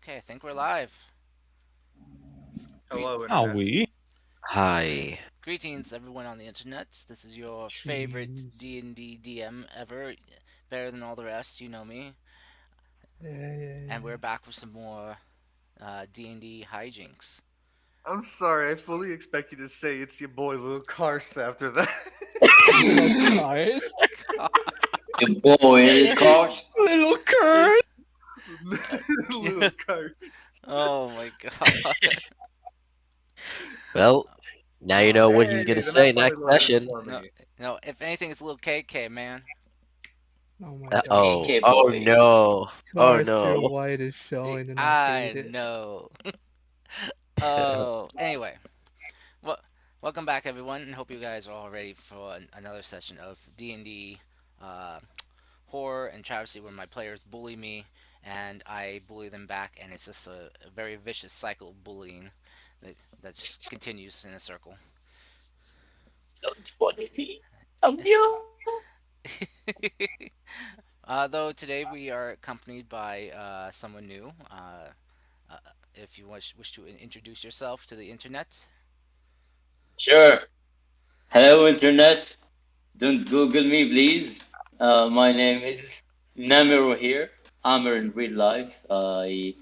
Okay, I think we're live. Greet- Hello, Are Internet. we? okay. Hi. Greetings, everyone on the internet. This is your favorite Jeez. D&D DM ever. Better than all the rest, you know me. And we're Yeah. back with some more D&D hijinks. I'm sorry, I fully expect you to say it's your boy Lil Karst after that. Little cars. God. Your boy, the coach. Little Kurt. Lil Karst. Oh my god. Well, now you know Oh. what he's gonna Hey, then that's say probably a next little hidden session. for No, me. no, if anything, it's a little KK, man. Oh my Uh god. oh. KK Oh boy. no. Oh Cars, your no. white is showing and I I hate it. know. Oh, anyway. Well, welcome back, everyone, and hope you guys are all ready for another session of D&D uh, horror and travesty, where my players bully me and I bully them back, and it's just a very vicious cycle of bullying that just continues in a circle. Don't bully me. I'm you. Though today we are accompanied by someone new. Uh, if you wish to introduce yourself to the internet. Sure. Hello, Internet. Don't Google me, please. My name is Namiro here. Amir in real life. I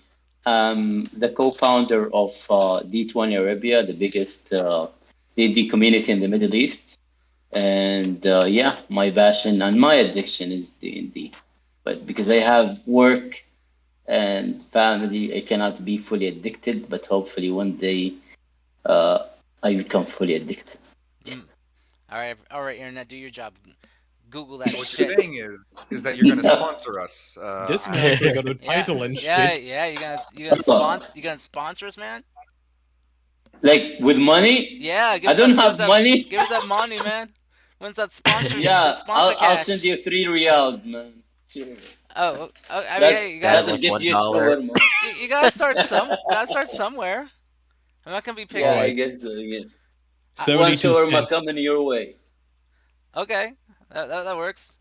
am the co-founder of D20 Arabia, the biggest D&D community in the Middle East. And yeah, my passion and my addiction is D&D. But because I have work and family, I cannot be fully addicted. But hopefully one day uh, I become fully addicted. Mm. All right, internet, do your job. Google that What you're shit. saying is that you're gonna sponsor us. This man actually got a Yeah, title and yeah, shit. yeah. You gonna Uh, sponsor us, man? like with money, Yeah, I don't have money. give us that money, man. When's that Yeah, sponsor I'll send cash? you 3 reals, man. Sure. I mean, That hey, you Is that guys, that'll like get one you dollar? shawarma. you gotta start somewhere. I'm not gonna be Yeah, picky. I Alright. guess so. I guess one 72 shawarma cents. coming your way. Okay, that works.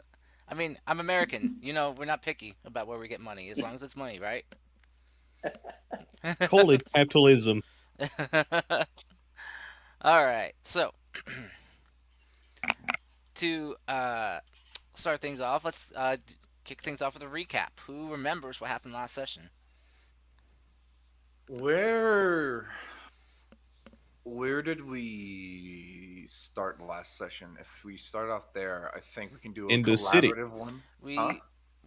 I mean, I'm American. You know, we're not picky about where we get money, as long as it's money, right? Call it capitalism. All right. So to start things off, let's kick things off with a recap. Who remembers what happened last session? where where did we start last session? If we start off there, I think we can do a In the city. collaborative one. Huh?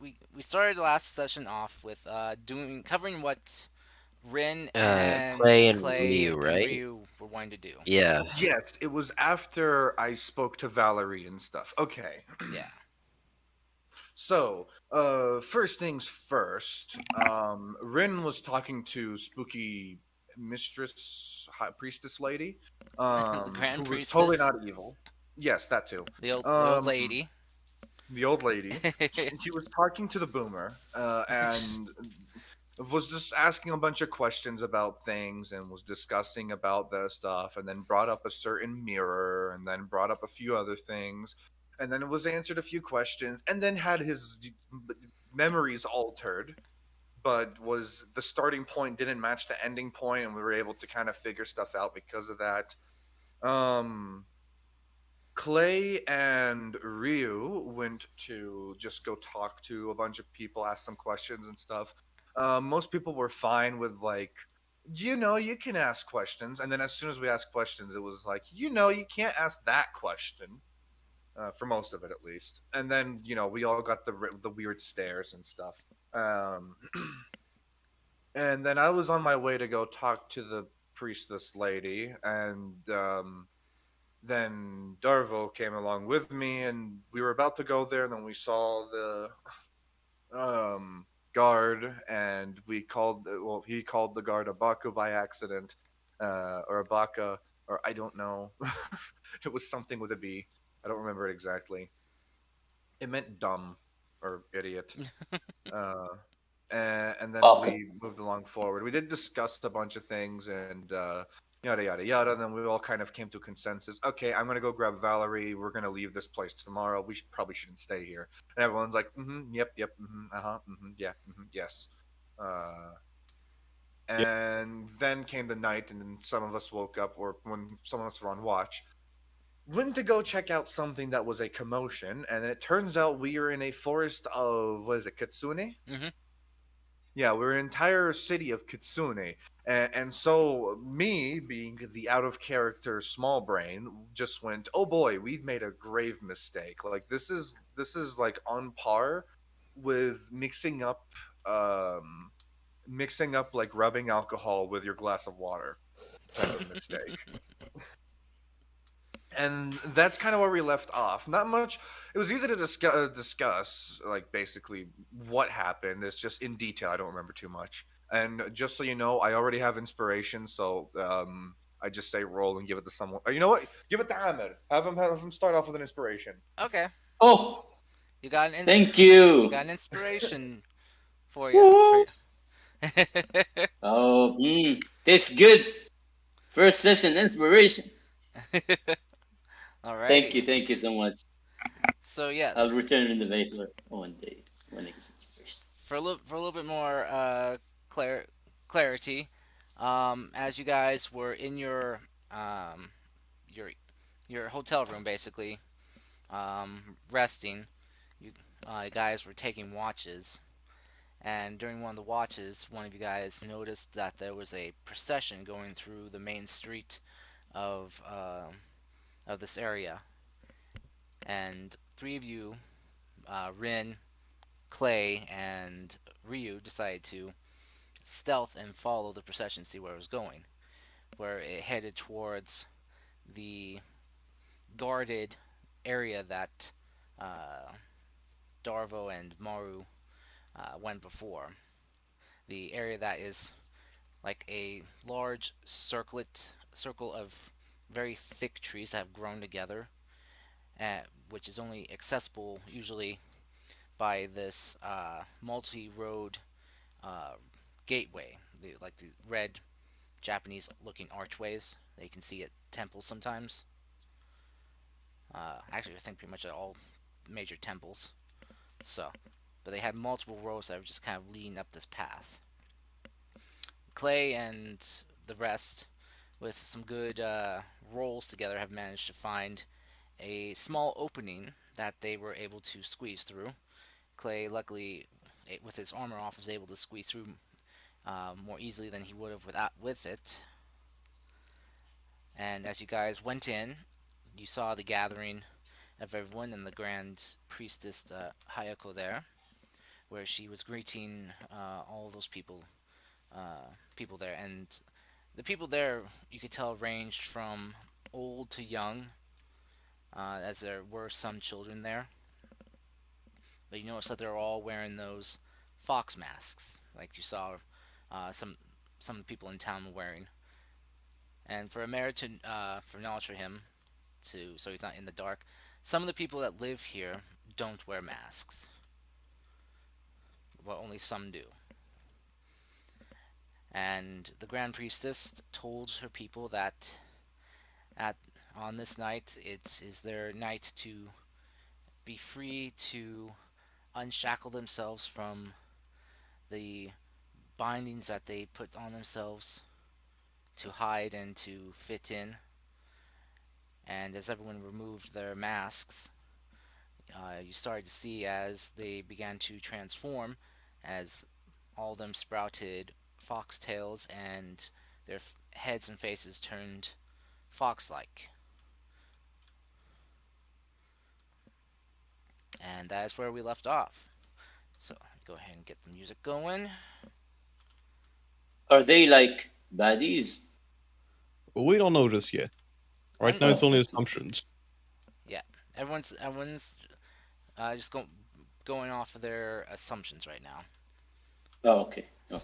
We started last session off with doing covering what Rin and Clay and Clay Ryu, and right? Ryu were wanting to do. Yeah. Yes, it was after I spoke to Valerie and stuff. Okay. Yeah. So, first things first, Rin was talking to spooky mistress, high priestess lady, The Grand who was totally Priestess, not evil. Yes, that too. the old Um, lady. the old lady. She was talking to the boomer, and was just asking a bunch of questions about things and was discussing about the stuff, and then brought up a certain mirror, and then brought up a few other things, and then it was answered a few questions, and then had his memories altered, but was the starting point didn't match the ending point, and we were able to kind of figure stuff out because of that. um Clay and Ryu went to just go talk to a bunch of people, ask some questions and stuff. Most people were fine with, like, you can ask questions. And then as soon as we asked questions, it was like, you can't ask that question, for most of it at least. And then, we all got the weird stares and stuff. Um, and then I was on my way to go talk to the priestess lady, and then Darvo came along with me, and we were about to go there, and then we saw the guard, and he called the guard a Baku by accident, or a Baka, or I don't know. It was something with a B. I don't remember it exactly. It meant dumb or idiot. Uh, and then Okay. we moved along forward. We did discuss a bunch of things, and yada yada yada. And then we all kind of came to a consensus. Okay, I'm gonna go grab Valerie. We're gonna leave this place tomorrow. We probably shouldn't stay here. And everyone's like, yep, yep, uh huh, yeah, yes. Uh, Yep. And then came the night, and then some of us woke up, or when some of us were on watch, went to go check out something that was a commotion, and it turns out we are in a forest of, what is it, Kitsune? Mm-hmm. Yeah, we're an entire city of Kitsune. And so me, being the out of character small brain, just went, "Oh boy, we've made a grave mistake. Like this is like on par with mixing up like rubbing alcohol with your glass of water type of mistake." And that's kind of where we left off. Not much. It was easy to discuss, like basically what happened. It's just in detail. I don't remember too much. And just so you know, I already have inspiration, so I just say roll and give it to someone. You know what? Give it to Ahmed. Have him start off with an inspiration. Okay. Oh, You got an thank you you. got an inspiration for you. For Woo. you. Oh, tastes good. First session inspiration. Alrighty. Thank you so much. So I'll yes, return in the regular one day when I get inspiration. for a little bit more clar- clarity, as you guys were in um, your your hotel room, basically resting, you guys were taking watches. And during one of the watches, one of you guys noticed that there was a procession going through the main street of this area, and three of you, Rin, Clay, and Ryu, decided to stealth and follow the procession, see where it was going, where it headed towards the guarded area that uh, Darvo and Maru went before. The area that is like a large circle of very thick trees that have grown together, which is only accessible usually by this multi-road uh, gateway, like the red Japanese-looking archways that you can see at temples sometimes. Actually, I think pretty much at all major temples. So, but they had multiple rows that were just kind of leading up this path. Clay and the rest, with some good rolls together, have managed to find a small opening that they were able to squeeze through. Clay, luckily, with his armor off, was able to squeeze through more easily than he would have with it. And as you guys went in, you saw the gathering of everyone and the Grand Priestess Hayako there, where she was greeting all those people there. And the people there, you could tell, ranged from old to young, as there were some children there. But you notice that they're all wearing those fox masks, like you saw some of the people in town were wearing. And for a mayor to for knowledge for him, to so he's not in the dark. Some of the people that live here don't wear masks. Well, only some do. And the Grand Priestess told her people that at on this night it is their night to be free to unshackle themselves from the bindings that they put on themselves to hide and to fit in. And as everyone removed their masks, you started to see as they began to transform, as all of them sprouted foxtails and their heads and faces turned fox-like. And that is where we left off. So go ahead and get the music going. Are they like baddies? But we don't know just yet. Right Un- now, it's Oh, only okay. assumptions. yeah, everyone's just going off of their assumptions right now. Oh, okay. So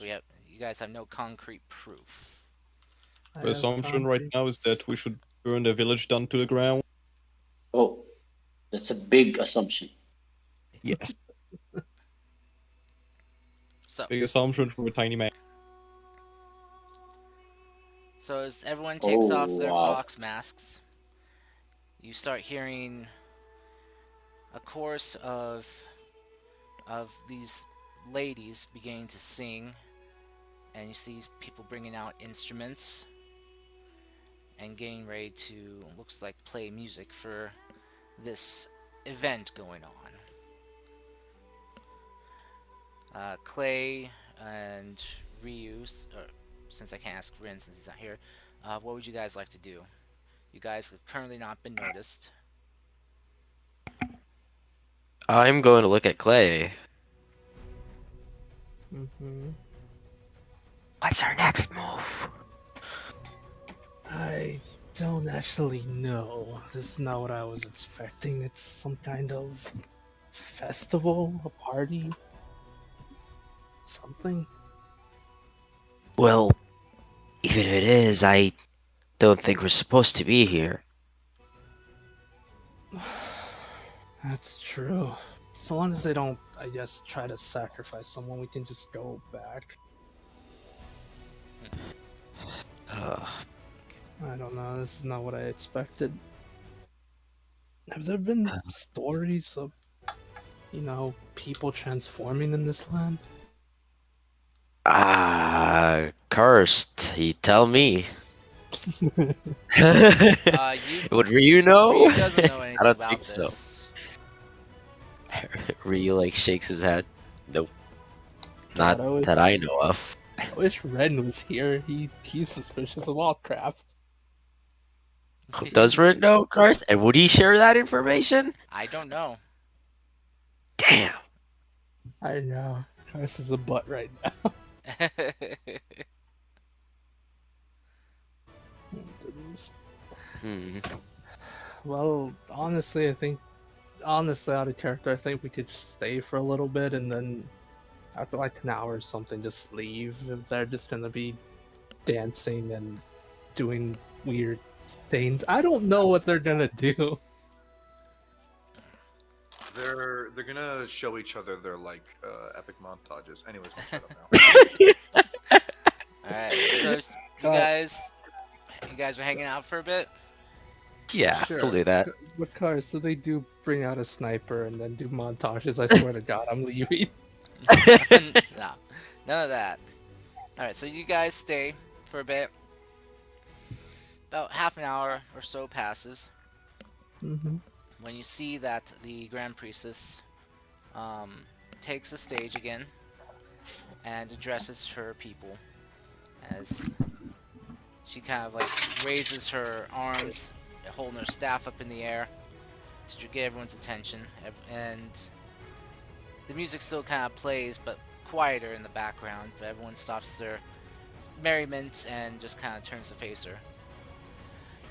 Okay. you guys have no concrete proof. The I have assumption right concrete. now is that we should burn the village down to the ground. Oh, that's a big assumption. Yes. So Big assumption from a tiny man. as everyone takes Oh, off their wow. fox masks, you start hearing a chorus of these ladies beginning to sing and you see people bringing out instruments and getting ready to, looks like, play music for this event going on. Clay and Ryu, or since I can't ask Rin since he's not here, what would you guys like to do? You guys have currently not been noticed. I'm going to look at Clay. Mm-hmm. What's our next move? I don't actually know. This is not what I was expecting. It's some kind of festival, a party, something. Well, even if it is, I don't think we're supposed to be here. That's true. So long as they don't, I guess, try to sacrifice someone, we can just go back. Uh, I don't know. This is not what I expected. Have there been stories of, people transforming in this land? Cursed. You tell me. You Would Ryu know? Ryu doesn't know I anything don't about think so. this. Ryu like shakes his head. Nope, God, not that I know of. I wish Ren was here. He's suspicious of all crap. Does Red know, Cursed? And would he share that information? I don't know. Damn. I know. Curse is a butt right now. Oh, goodness. Hmm. Well, honestly, out of character, I think we could stay for a little bit and then after like an hour or something, just leave. If they're just gonna be dancing and doing weird things, I don't know what they're gonna do. They're gonna show each other their like epic montages. Anyways, I'll shut up now. Alright, so you guys are hanging out for a bit? Yeah, Sure. we'll do that. With cars, so they do bring out a sniper and then do montages. I swear to God, I'm leaving. No, none of that. Alright, so you guys stay for a bit. About half an hour or so passes Mm-hmm. when you see that the Grand Priestess takes the stage again and addresses her people as she kind of like raises her arms, holding her staff up in the air to get everyone's attention. And the music still kind of plays, but quieter in the background. But everyone stops their merriment and just kind of turns to face her.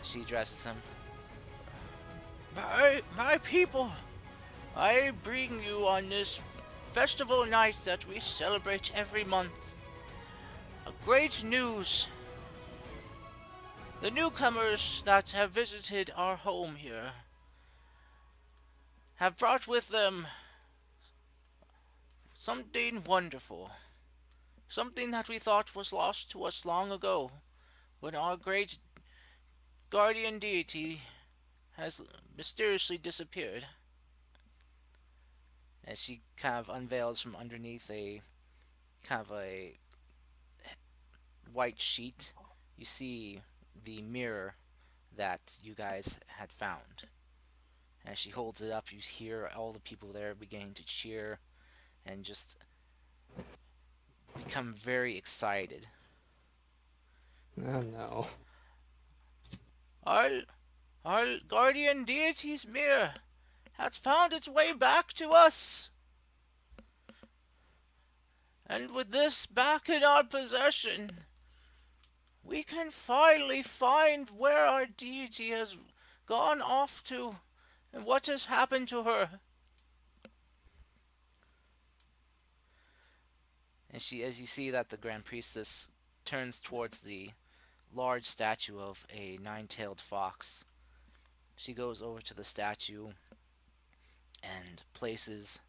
She addresses them. My people, I bring you on this festival night that we celebrate every month a great news. The newcomers that have visited our home here have brought with them something wonderful. Something that we thought was lost to us long ago when our great guardian deity has mysteriously disappeared. As she kind of unveils from underneath a kind of a white sheet, you see the mirror that you guys had found. As she holds it up, you hear all the people there beginning to cheer and just become very excited. Oh no. Our, our guardian deity's mirror has found its way back to us. And with this back in our possession, we can finally find where our deity has gone off to and what has happened to her. And she, as you see that the Grand Priestess turns towards the large statue of a nine-tailed fox, she goes over to the statue and places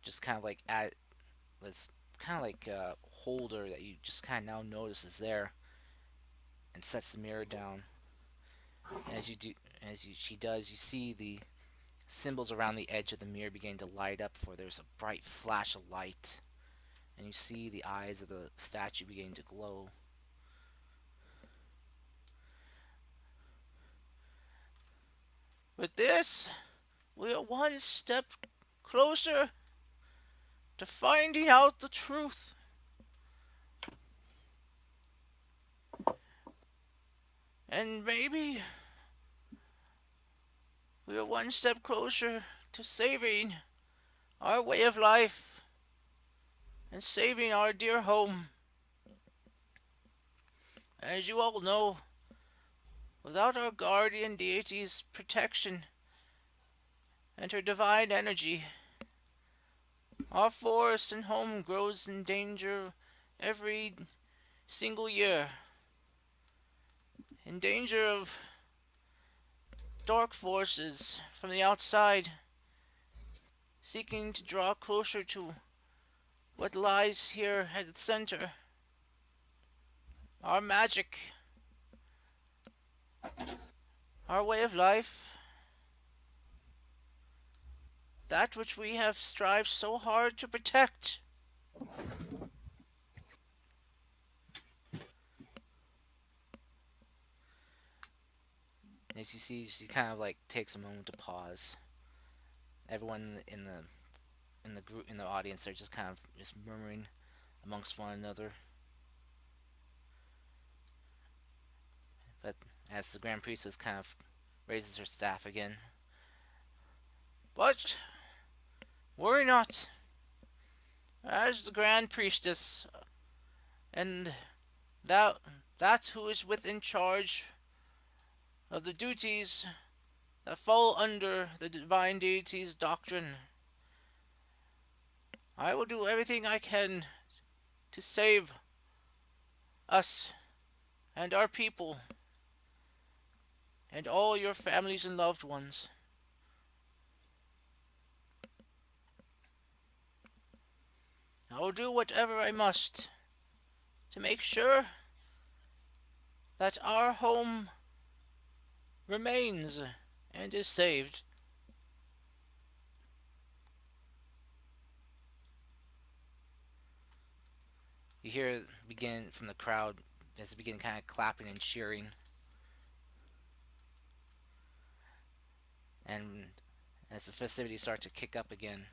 just kind of like at this kind of like a holder that you just kind of now notice is there, and sets the mirror down. And she does, you see the symbols around the edge of the mirror begin to light up, for there's a bright flash of light and you see the eyes of the statue beginning to glow. With this, we are one step closer to finding out the truth. And maybe we are one step closer to saving our way of life and saving our dear home. As you all know, without our guardian deity's protection and her divine energy, our forest and home grows in danger every single year. In danger of dark forces from the outside, seeking to draw closer to what lies here at the center. Our magic, our way of life, that which we have strived so hard to protect. As you see, she kind of like takes a moment to pause. Everyone in the group in the audience are just kind of just murmuring amongst one another. But as the Grand Priestess kind of raises her staff again. But worry not. As the Grand Priestess and that who is within charge of the duties that fall under the divine deity's doctrine, I will do everything I can to save us and our people and all your families and loved ones. I will do whatever I must to make sure that our home remains and is saved. You hear begin from the crowd as they begin kind of clapping and cheering. And as the festivities start to kick up again,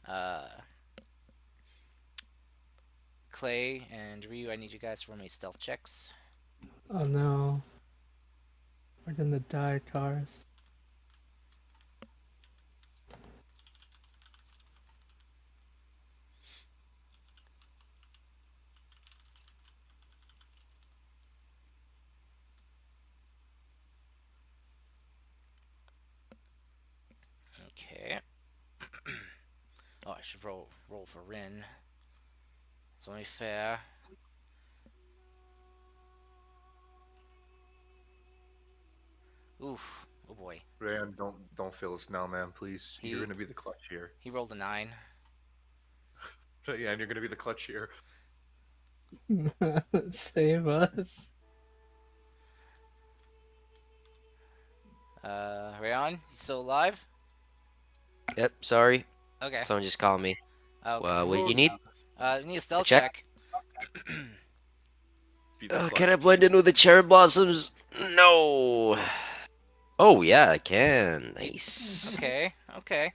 uh, Clay and Ryu, I need you guys to roll me stealth checks. Oh no. We're gonna die, Taurus. Okay. Oh, I should roll for Rin. It's only fair. Oof. Oh boy. Rand, don't fail us now, man. Please, He- you're gonna be the clutch here. He rolled a 9. Yeah, and you're gonna be the clutch here. Save us. Rayon, you still alive? Yep, sorry. Okay. Someone just called me. Okay. What did you need? You need a stealth check? check. Be the clutch. Can I blend in with the cherry blossoms? No. Oh yeah, I can. Nice. Okay. Okay.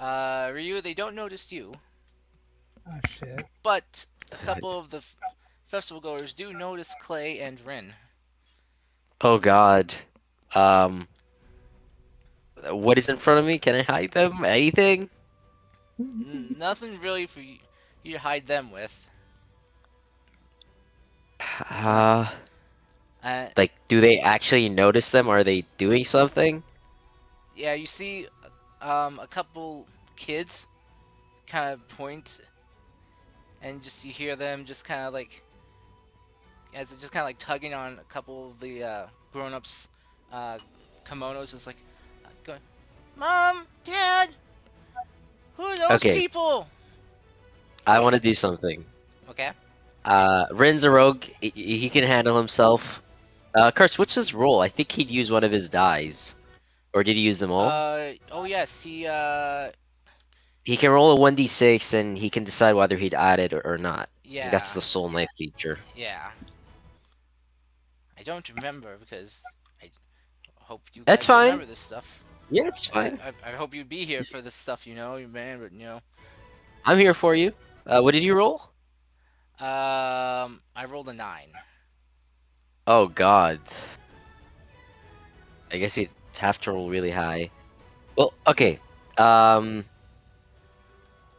Ryu, they don't notice you, Oh shit. but a couple of the festival goers do notice Clay and Rin. Oh god. What is in front of me? Can I hide them? Anything? Nothing really for you to hide them with. Uh, Uh, like, do they actually notice them? Are they doing something? yeah, you see, a couple kids kind of point, and just you hear them just kind of like, as it just kind of like tugging on a couple of the grown-ups' kimonos. It's like, going, Mom, Dad, who are those Okay. people? I want to do something. Okay. Rin's a rogue. He can handle himself. Kurtz, what's his role? I think he'd use one of his dies. Or did he use them all? Oh yes, he can roll a 1d6 and he can decide whether he'd add it or not. That's Yeah, the soul knife feature. yeah. I don't remember because I hope you That's guys fine. remember this stuff. Yeah, it's fine. I hope you'd be here for this stuff, you man. But I'm here for you. What did you roll? I rolled a 9. Oh God. I guess you'd have to roll really high. Well, okay. Um,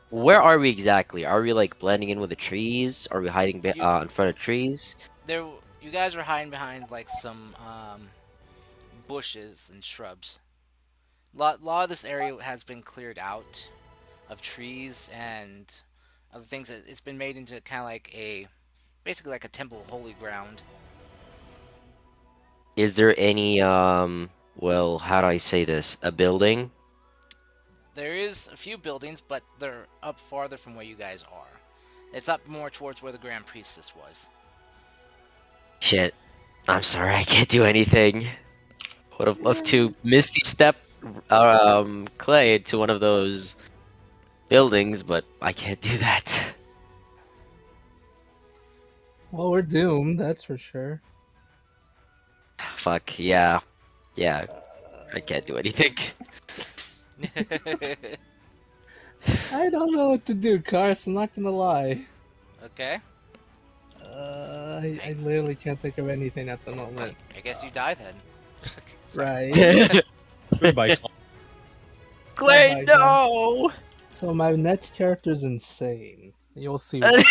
where are we exactly? Are we like blending in with the trees? Are we hiding You in front of trees? there, you guys were hiding behind like some bushes and shrubs. Lot of this area has been cleared out of trees and other things. It's been made into kind of like basically like a temple of holy ground. Is there any well, how do I say this? A building? There is a few buildings, but they're up farther from where you guys are. It's up more towards where the Grand Priestess was. Shit. I'm sorry, I can't do anything. Would have loved Yeah. to Misty Step Clay to one of those buildings, but I can't do that. Well, we're doomed, that's for sure. Fuck, yeah. Yeah, I can't do anything. I don't know what to do, Cars. I'm not gonna lie. Okay. I literally can't think of anything at the moment. I guess you die then. Sorry. Right. Goodbye, Clark. Clay, Bye-bye, guys. no! So my next character's insane. You'll see why.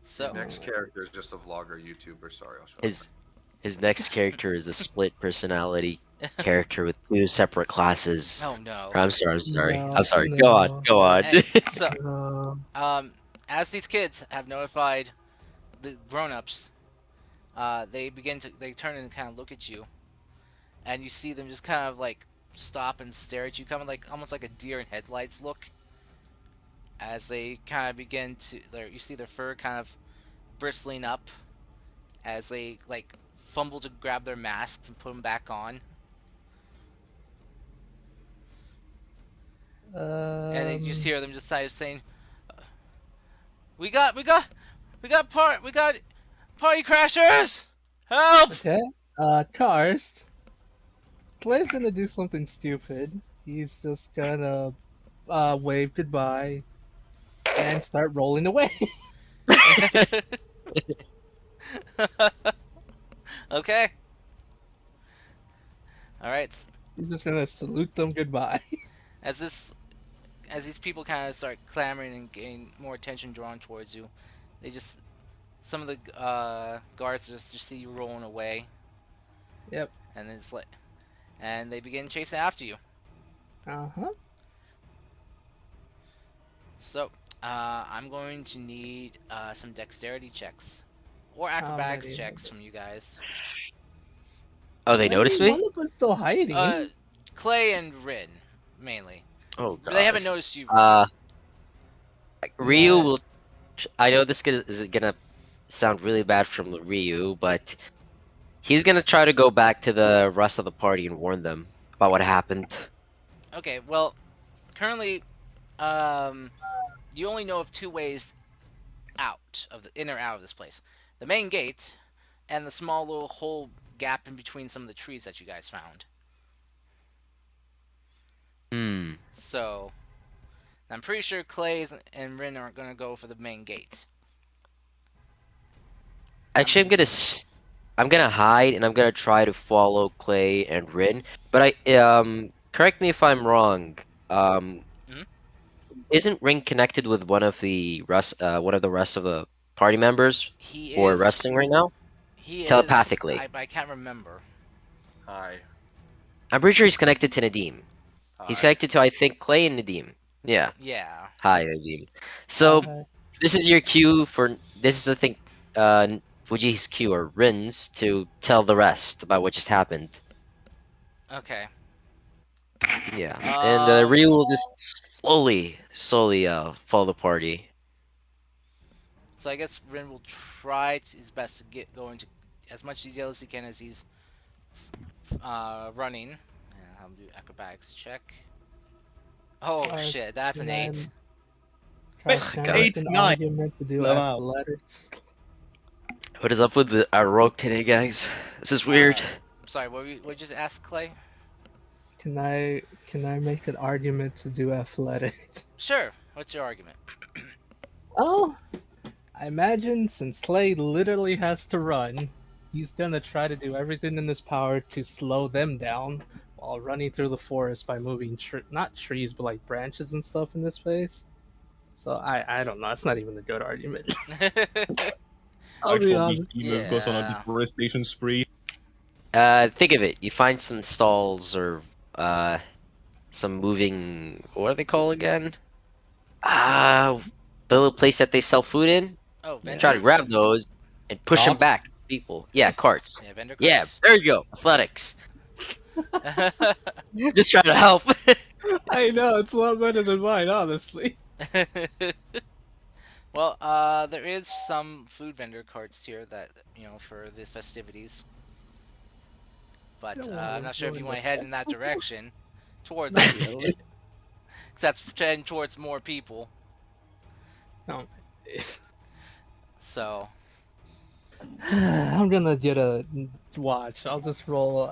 So, Next character is just a vlogger, YouTuber. Sorry, I'll shut up. His next character is a split personality character with two separate classes. oh no. I'm sorry, I'm sorry. No, I'm sorry. Go on, no. go on. Hey, so, Uh, as these kids have notified the grown-ups, they turn and kind of look at you, and you see them just kind of like stop and stare at you, kind of like almost like a deer in headlights look, as they kind of begin to. You see their fur kind of bristling up as they like fumble to grab their masks and put them back on, and then you just hear them just saying, "We got, we got, we got party crashers! Help!" okay. Cars. Clay's gonna do something stupid. He's just gonna wave goodbye and start rolling away. Okay. All right. He's just gonna salute them goodbye. As this, as these people kind of start clamoring and getting more attention drawn towards you, they just some of the guards just see you rolling away, Yep. and then and they begin chasing after you. Uh-huh. So, I'm going to need some dexterity checks or How acrobatics many? checks from you guys. Oh, they noticed One me? of us still hiding. Clay and Rin, mainly. Oh god. They haven't noticed you. Ryu Yeah. will. I know this is gonna sound really bad from Ryu, but he's gonna try to go back to the rest of the party and warn them about what happened. Okay, well, currently, um, you only know of two ways out of the in or out of this place: the main gate and the small little hole gap in between some of the trees that you guys found. Hmm. So, I'm pretty sure Clay and Rin are gonna go for the main gate. Actually, I'm gonna hide and I'm gonna try to follow Clay and Rin. But correct me if I'm wrong. Um, Mhm. isn't Rin connected with one of the rest of the party members He for is. resting right now? He is. Telepathically. I can't remember. Hi, I'm pretty sure he's connected to Nadim. He's hi. connected to, I think, Clay and Nadim. Yeah. Yeah. Hi, Nadim. So this is your cue for this is I think Fuji's cue or Rin's to tell the rest about what just happened. Okay. Yeah, and Ryu will just slowly follow the party. So I guess Rin will try his best to go into as much detail as he can as he's running. I'll do acrobatics check. Oh Cars, shit, that's an can I 8. Wait, Cars, can I God. make 8, an 9. argument to do Let 'em out. athletics? What is up with our rogue today, guys? This is weird. I'm sorry, what you just asked, Clay? Can I make an argument to do athletics? Sure. What's your argument? Oh, I imagine since Clay literally has to run, he's gonna try to do everything in his power to slow them down while running through the forest by moving not trees but like branches and stuff in this place. So I don't know. It's not even a good argument. I'll be Actual honest. behemoth goes on a Yeah. deforestation spree. Think of it. You find some stalls or uh some moving. What are they called again? The little place that they sell food in. Oh, Yeah. Try to vendor. grab those and push them Cart? back. People. Yeah, carts. Yeah, vendor Yeah, cards. there you go. Athletics. Just try to help. I know it's a lot better than mine, honestly. Well, there is some food vendor carts here that for the festivities, I but don't I'm want not to sure if join you the want to head in that direction towards Not it, really. 'cause that's heading towards more people. No. So I'm gonna get a watch. I'll just roll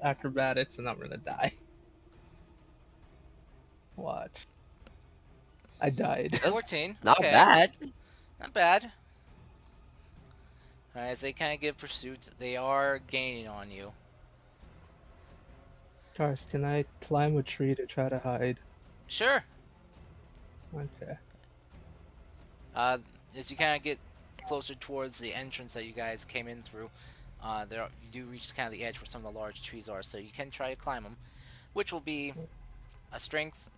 acrobatics and I'm gonna die. Watch. I died. 14. Not Okay, bad. not bad. All right, as they kind of give pursuit, they are gaining on you. Cars, can I climb a tree to try to hide? Sure. Okay. Uh, as you kind of get closer towards the entrance that you guys came in through, you do reach kind of the edge where some of the large trees are, so you can try to climb them, which will be a strength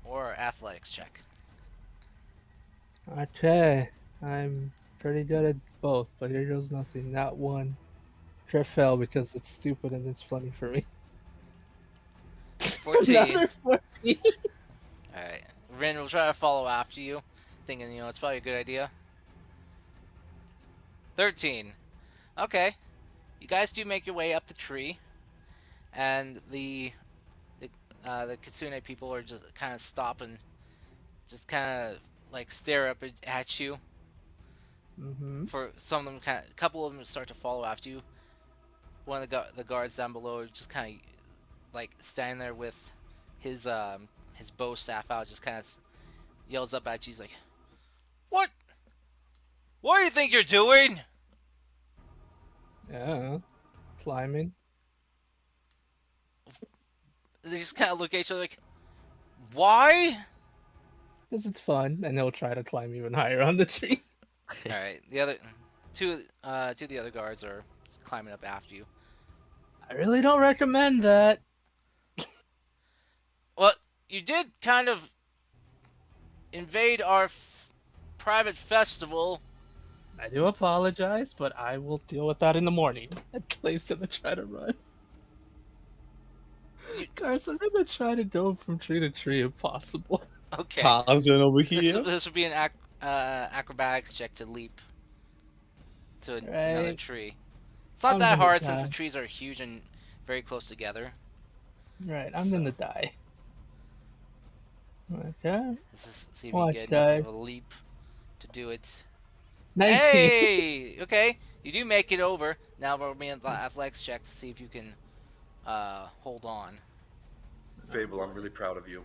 or athletics check. Okay. I'm pretty good at both, but here goes nothing. Not one. Crit fail because it's stupid and it's funny for me. 14. Another 14. All right, Rin will try to follow after you, thinking it's probably a good idea. 13. Okay, you guys do make your way up the tree, and the Kitsune people are just kind of stopping, just kind of like stare up at you. Mm-hmm. For some of them, a couple of them start to follow after you. One of the guards down below are just kind of like standing there with his bow staff out, just kind of yells up at you. He's like, "What? What do you think you're doing?" Yeah. Climbing. They just kind of look at each other like, "Why?" Because it's fun, and he'll try to climb even higher on the tree. All right, the other two of the other guards are climbing up after you. I really don't recommend that. Well, you did kind of invade our private festival. I do apologize, but I will deal with that in the morning. And Clay's gonna try to run. You- Guys, I'm gonna try to go from tree to tree if possible. Okay, Tarzan over this here. this would be an acrobatics check to leap to another Right. tree. It's not I'm that gonna hard since the die. trees are huge and very close together. Right, I'm So- gonna die. Okay. This is see if you can What, get guy? enough of a leap to do it. 19. Hey, okay, you do make it over. Now roll me an athletics check to see if you can hold on. Fable, I'm really proud of you.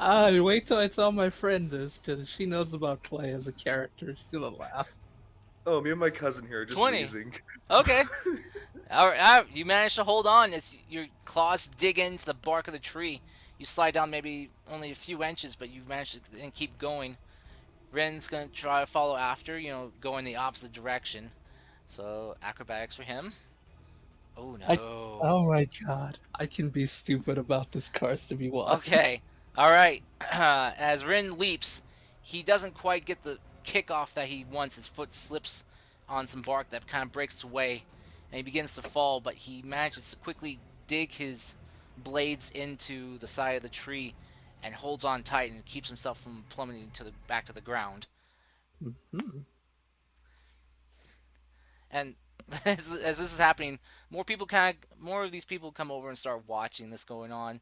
Wait till I tell my friend this, because she knows about Clay as a character. She's gonna laugh. Oh, me and my cousin here are just 20. wheezing. Okay. All right, you managed to hold on as your claws dig into the bark of the tree. You slide down maybe only a few inches, but you've managed to and keep going. Ren's gonna try to follow after, go in the opposite direction. So acrobatics for him. Oh no. Oh my god. I can be stupid about this cars to be watched. Okay. All right. As Rin leaps, he doesn't quite get the kickoff that he wants. His foot slips on some bark that kind of breaks away, and he begins to fall. But he manages to quickly dig his blades into the side of the tree, and holds on tight and keeps himself from plummeting back to the ground. Mhm. And as this is happening, more of these people come over and start watching this going on,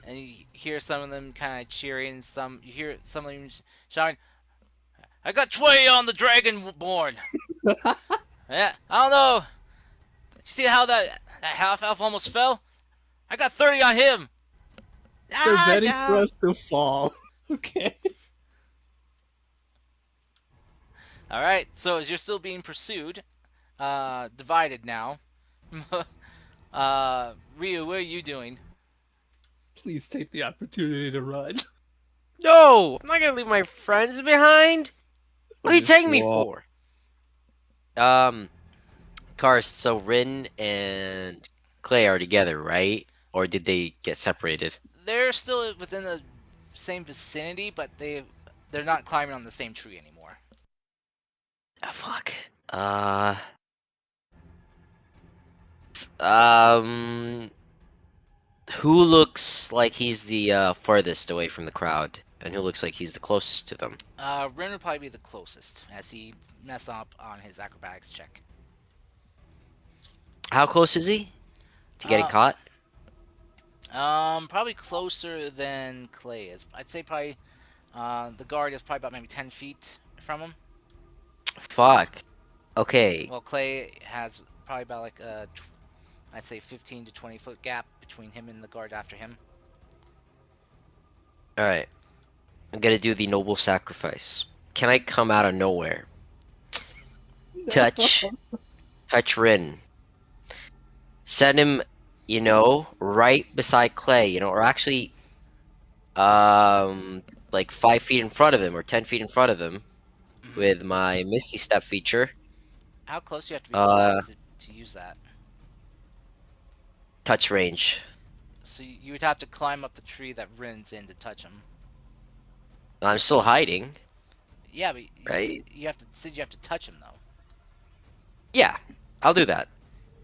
and you hear some of them kind of cheering, some you hear some of them shouting, "I got 20 on the Dragonborn." Yeah, I don't know. You see how that half elf almost fell? I got 30 on him. They're Ah, betting for yeah. us to fall. Okay. All right. So as you're still being pursued, divided now. Ryu, what are you doing? Please take the opportunity to run. No, I'm not gonna leave my friends behind. What are you Please taking me walk. for? Karst, so Rin and Clay are together, right? Or did they get separated? They're still within the same vicinity, but they're not climbing on the same tree anymore. Ah, fuck. Um, who looks like he's the farthest away from the crowd, and who looks like he's the closest to them? Ren would probably be the closest, as he messed up on his acrobatics check. How close is he to getting Uh, caught? Probably closer than Clay is. I'd say probably the guard is probably about maybe 10 feet from him. Fuck. Okay. Well, Clay has probably about like I'd say 15 to 20 foot gap between him and the guard after him. All right. I'm gonna do the noble sacrifice. Can I come out of nowhere? No. Touch Rin. Set him, right beside Clay, or actually, like 5 feet in front of him or 10 feet in front of him Hmm. with my Misty Step feature. How close do you have to be for that Uh, to use that? touch range. So you would have to climb up the tree that Rin's in to touch him. I'm still hiding, Yeah, but right? you have to said you have to touch him though. Yeah, I'll do that.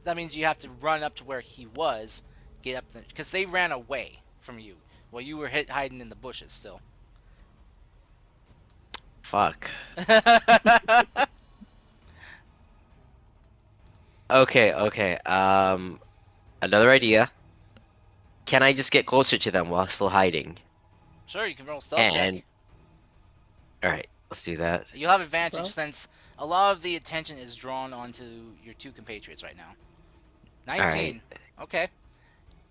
That means you have to run up to where he was, get up because they ran away from you while you were hiding in the bushes still. Fuck. Okay, okay. Another idea. Can I just get closer to them while still hiding? Sure, you can roll a stealth And check. all right, let's do that. You'll have advantage Bro. since a lot of the attention is drawn onto your two compatriots right now. All right. 19. Okay.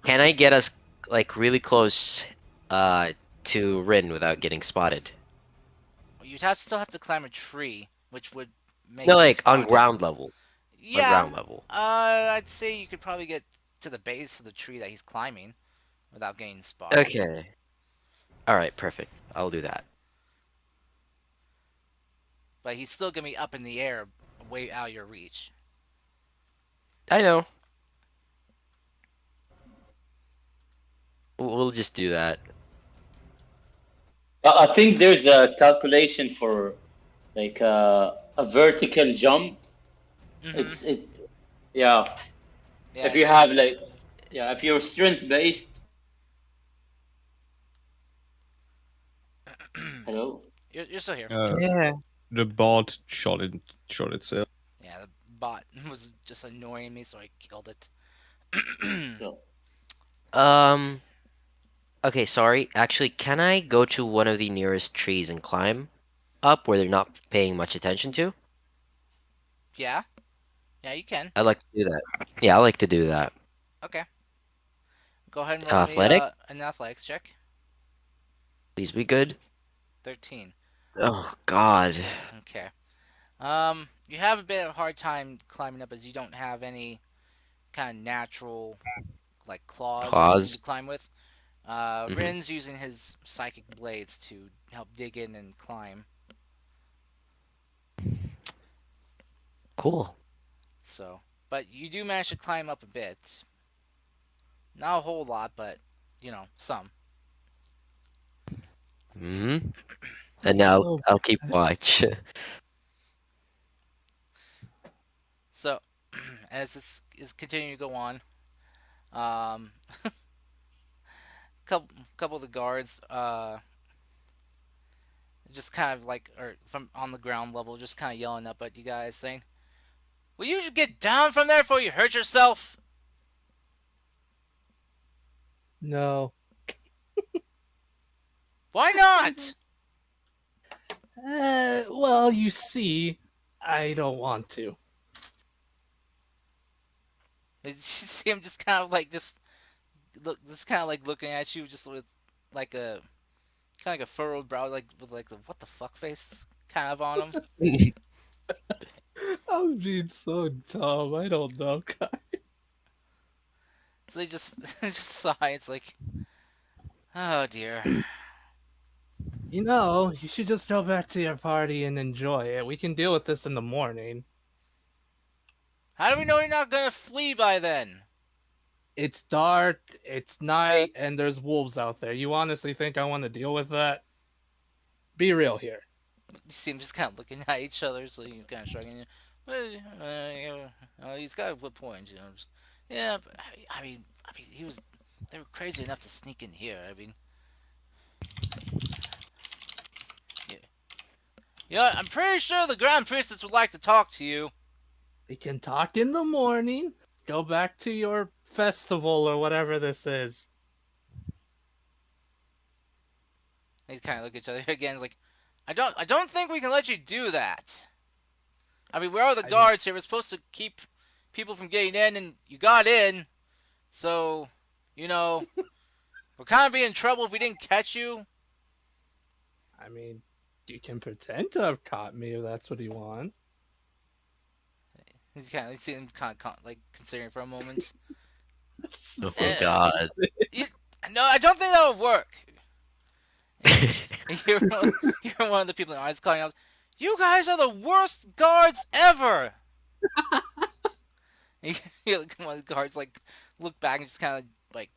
Can I get us like really close to Rin without getting spotted? You'd still have to climb a tree, which would No, make you like on spotted. ground level. On Yeah, ground level. I'd say you could probably get to the base of the tree that he's climbing without getting spotted. Okay. All right, perfect. I'll do that. But he's still gonna be up in the air, way out of your reach. I know. We'll just do that. I think there's a calculation for like a vertical jump. Mm-hmm. It's it yeah. Yeah, If you it's have like yeah, if you're strength based. Hello. you're still here. Yeah. The bot shot itself. Yeah, the bot was just annoying me, so I killed it. Yeah. Um. Okay, sorry. Actually, can I go to one of the nearest trees and climb up where they're not paying much attention to? Yeah, yeah, you can. I'd like to do that. Yeah, I like to do that. Okay, go ahead and roll me Athletic, an athletics check. please be good. 13. Oh God. Okay. You have a bit of a hard time climbing up as you don't have any kind of natural like claws or anything to Pause. climb with. Hmm. Rin's using his psychic blades to help dig in and climb. Cool. So, but you do manage to climb up a bit. Not a whole lot, but some. Hmm. And That's now so I'll keep bad. watch. So, as this is continuing to go on, um, couple of the guards, just kind of like, or from on the ground level, just kind of yelling up at you guys, saying, Will you get down from there before you hurt yourself? No. Why not? Well, you see, I don't want to. You see him just kind of like just kind of like looking at you, just with like a kind of like a furrowed brow, like with like the what the fuck face kind of on him. I'm being so dumb. I don't know, guys. So they just just sigh. It's like, oh dear. You know, you should just go back to your party and enjoy it. We can deal with this in the morning. How do we know you're not gonna flee by then? It's dark, it's night, and there's wolves out there. You honestly think I want to deal with that? Be real here. You see him just kind of looking at each other, so you kind of shrugging. Well, he's got a good point, you know. Yeah, but I mean, he was. They were crazy enough to sneak in here. I mean, yeah, yeah. I'm pretty sure the Grand Priestess would like to talk to you. We can talk in the morning. Go back to your festival or whatever this is. They kind of look at each other again. It's like, I don't think we can let you do that. I mean, where are the guards here? We're supposed to keep people from getting in, and you got in. So, you know, we're kind of be in trouble if we didn't catch you. I mean, you can pretend to have caught me if that's what you want. He's kind of, you see him kind of like considering for a moment. Oh Eh, god. No, I don't think that would work. You're, you're one of the people in the audience calling out, "You guys are the worst guards ever!" You one of the guards like look back and just kind of like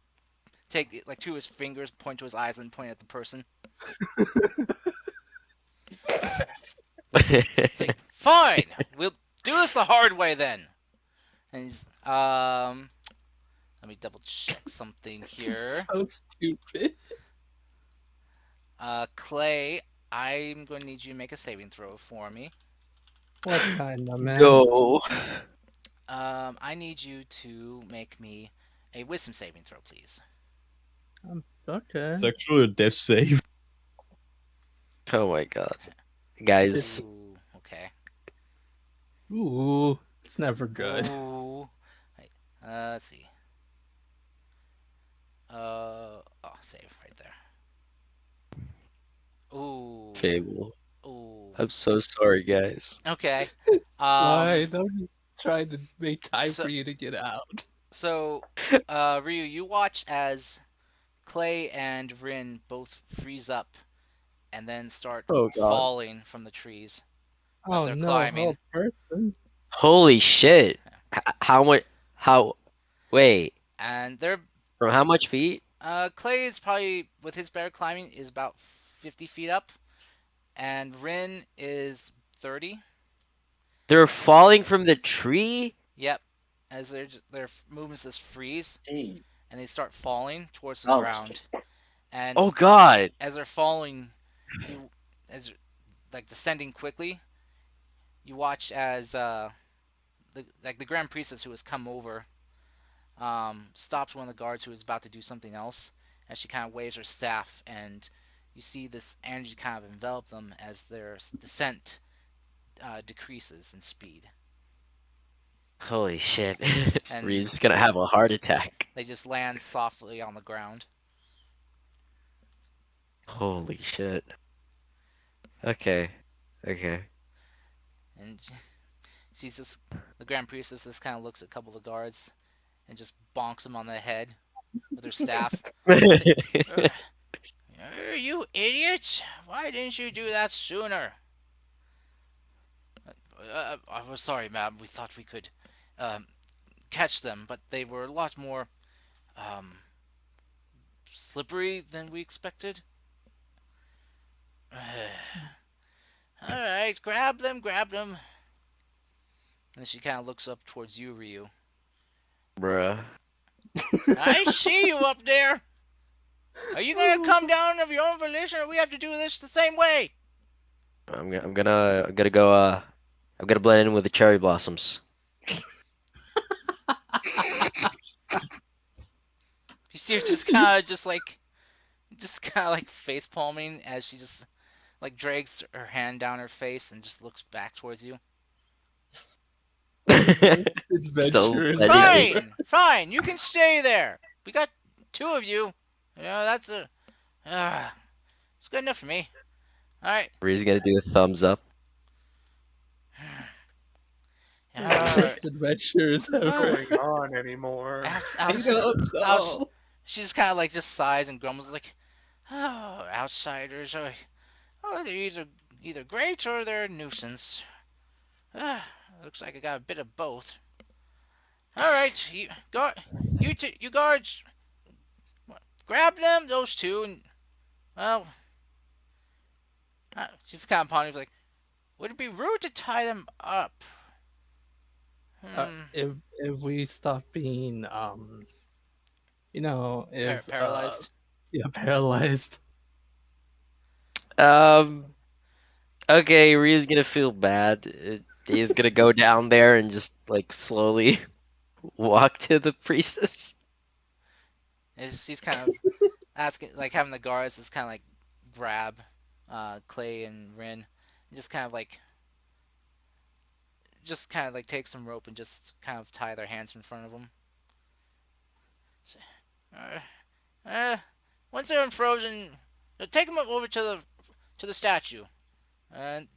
take like two of his fingers, point to his eyes, and point at the person. Say, "Fine, we'll do this the hard way then." And he's let me double check something here. So stupid. Clay, I'm going to need you to make a saving throw for me. What kind of man? No. I need you to make me a wisdom saving throw, please. Okay. It's actually a death save. Oh my god. Guys, Ooh, okay. Ooh, it's never good. Ooh. Right, let's see. Oh, save right there. Ooh. Fable. Ooh. I'm so sorry, guys. Okay. Why? I'm just trying to make time so- for you to get out. So, Ryu, you watch as Clay and Rin both freeze up and then start Oh god. falling from the trees. Oh they're no, climbing. whole person. Holy shit. How much? How? Wait. And they're From how much feet? Clay is probably with his bear climbing is about 50 feet up, and Rin is 30. They're falling from the tree? Yep. As their movements just freeze Dang. and they start falling towards the Ouch. ground. And Oh god. as they're falling, as like descending quickly, you watch as the Grand Priestess who has come over stops one of the guards who is about to do something else, as she kind of waves her staff, and you see this energy kind of envelop them as their descent decreases in speed. Holy shit. And Reed's gonna have a heart attack. they just land softly on the ground. Holy shit. Okay. Okay. And sees this, the Grand Priestess just kind of looks at a couple of the guards and just bonks them on the head with her staff. You idiot! Why didn't you do that sooner? I was sorry, ma'am. We thought we could catch them, but they were a lot more slippery than we expected. Alright, grab them, grab them. And she kind of looks up towards you, Ryu. Bruh. I see you up there. Are you gonna come down of your own volition, or we have to do this the same way? I'm gonna go I'm gonna blend in with the cherry blossoms. You see her just kind of just kind of like face palming as she just like drags her hand down her face and just looks back towards you. Best Still adventurers letting me. ever. Fine, fine, you can stay there. We got two of you. That's a. Uh, it's good enough for me. All right. Ree's gonna do a thumbs up. All right. Best adventurers What's ever. going on anymore? I don't outs, know. she just kind of like just sighs and grumbles like, "Oh, outsiders are, they're either great or they're a nuisance. Uh, looks like I got a bit of both. All right, you guards, grab them, those two, and well, she's kind of pondering like, would it be rude to tie them up? Hmm, If we stop being if paralyzed. yeah, paralyzed. Um. Okay, Ree's gonna feel bad. He's gonna go down there and just like slowly walk to the priestess. He's kind of asking, like having the guards just kind of like grab Clay and Rin, and just kind of like take some rope and just kind of tie their hands in front of them. Uh, uh, once they're unfrozen, take them over to the statue, and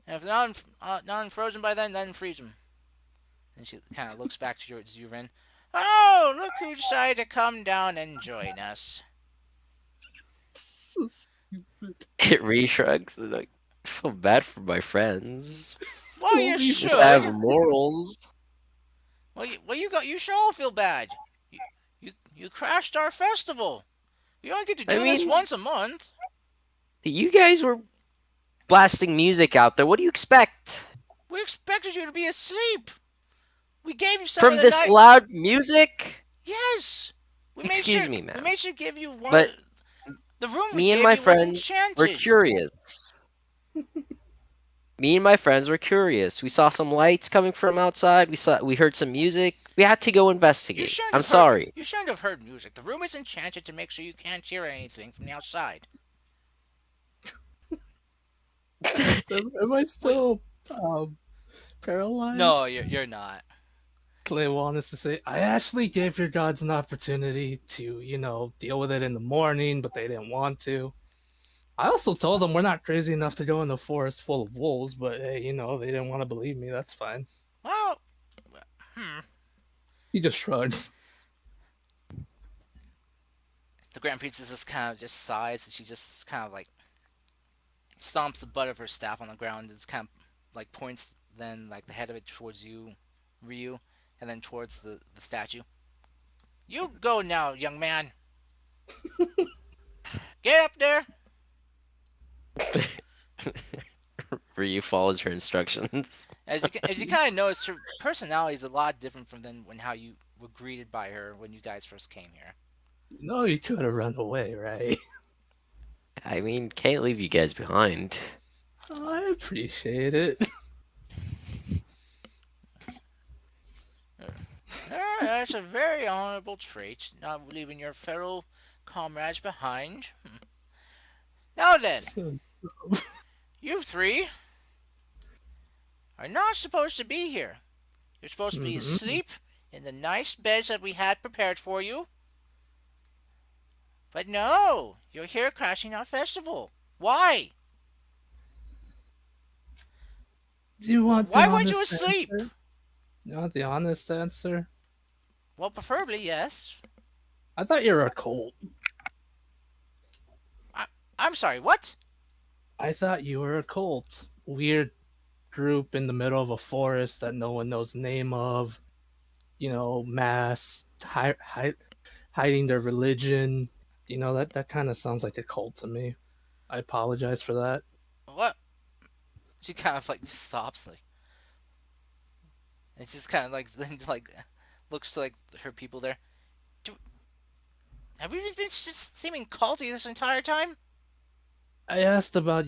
if they're not unfrozen by then freeze them. And she kind of looks back towards you, Rin. Oh, look who decided to come down and join us. So stupid. Ree shrugs and like, I feel bad for my friends. Well, you Holy Just have should. morals. You should all feel bad. You crashed our festival. We only get to I do this mean, once a month. you guys were blasting music out there. What do you expect? We expected you to be asleep. We gave you some of From the this night. loud music? Yes. We made Excuse sure. me, We ma'am. made sure to give you one. But The room we me and gave my you was friends were enchanted. curious. Me and my friends were curious. We saw some lights coming from outside. We heard some music. We had to go You investigate. shouldn't I'm have heard. sorry. You shouldn't have heard music. The room is enchanted to make sure you can't hear anything from the outside. Am I still paralyzed? No, you're not. Clay wants to say, I actually gave your gods an opportunity to, deal with it in the morning, but they didn't want to. I also told them we're not crazy enough to go in a forest full of wolves, but hey, they didn't want to believe me. That's fine. Well, hmm. He just shrugs. The Grand Priestess just kind of just sighs, and she just kind of like stomps the butt of her staff on the ground and just kind of like points then like the head of it towards you, Ryu, and then towards the statue. You go now, young man. Get up there. Ryu follows her instructions. As you kind of notice, her personality is a lot different from then when how you were greeted by her when you guys first came here. No, you could have run away, right? I mean, can't leave you guys behind. I appreciate it. That's a very honorable trait, not leaving your fellow comrades behind. Now then, you three are not supposed to be here. You're supposed to be Mhm. asleep in the nice beds that we had prepared for you. But no, you're here crashing our festival. Why? Do you want the Why weren't you honest asleep? answer? You want the honest answer? Well, preferably yes. I thought you were a cult. I'm sorry, what? I thought you were a cult. Weird group in the middle of a forest that no one knows the name of. Mass hiding their religion. That kind of sounds like a cult to me. I apologize for that. What? She kind of like stops, like, and just kind of like like looks to like her people there. Do, have we been just seeming culty this entire time? I asked about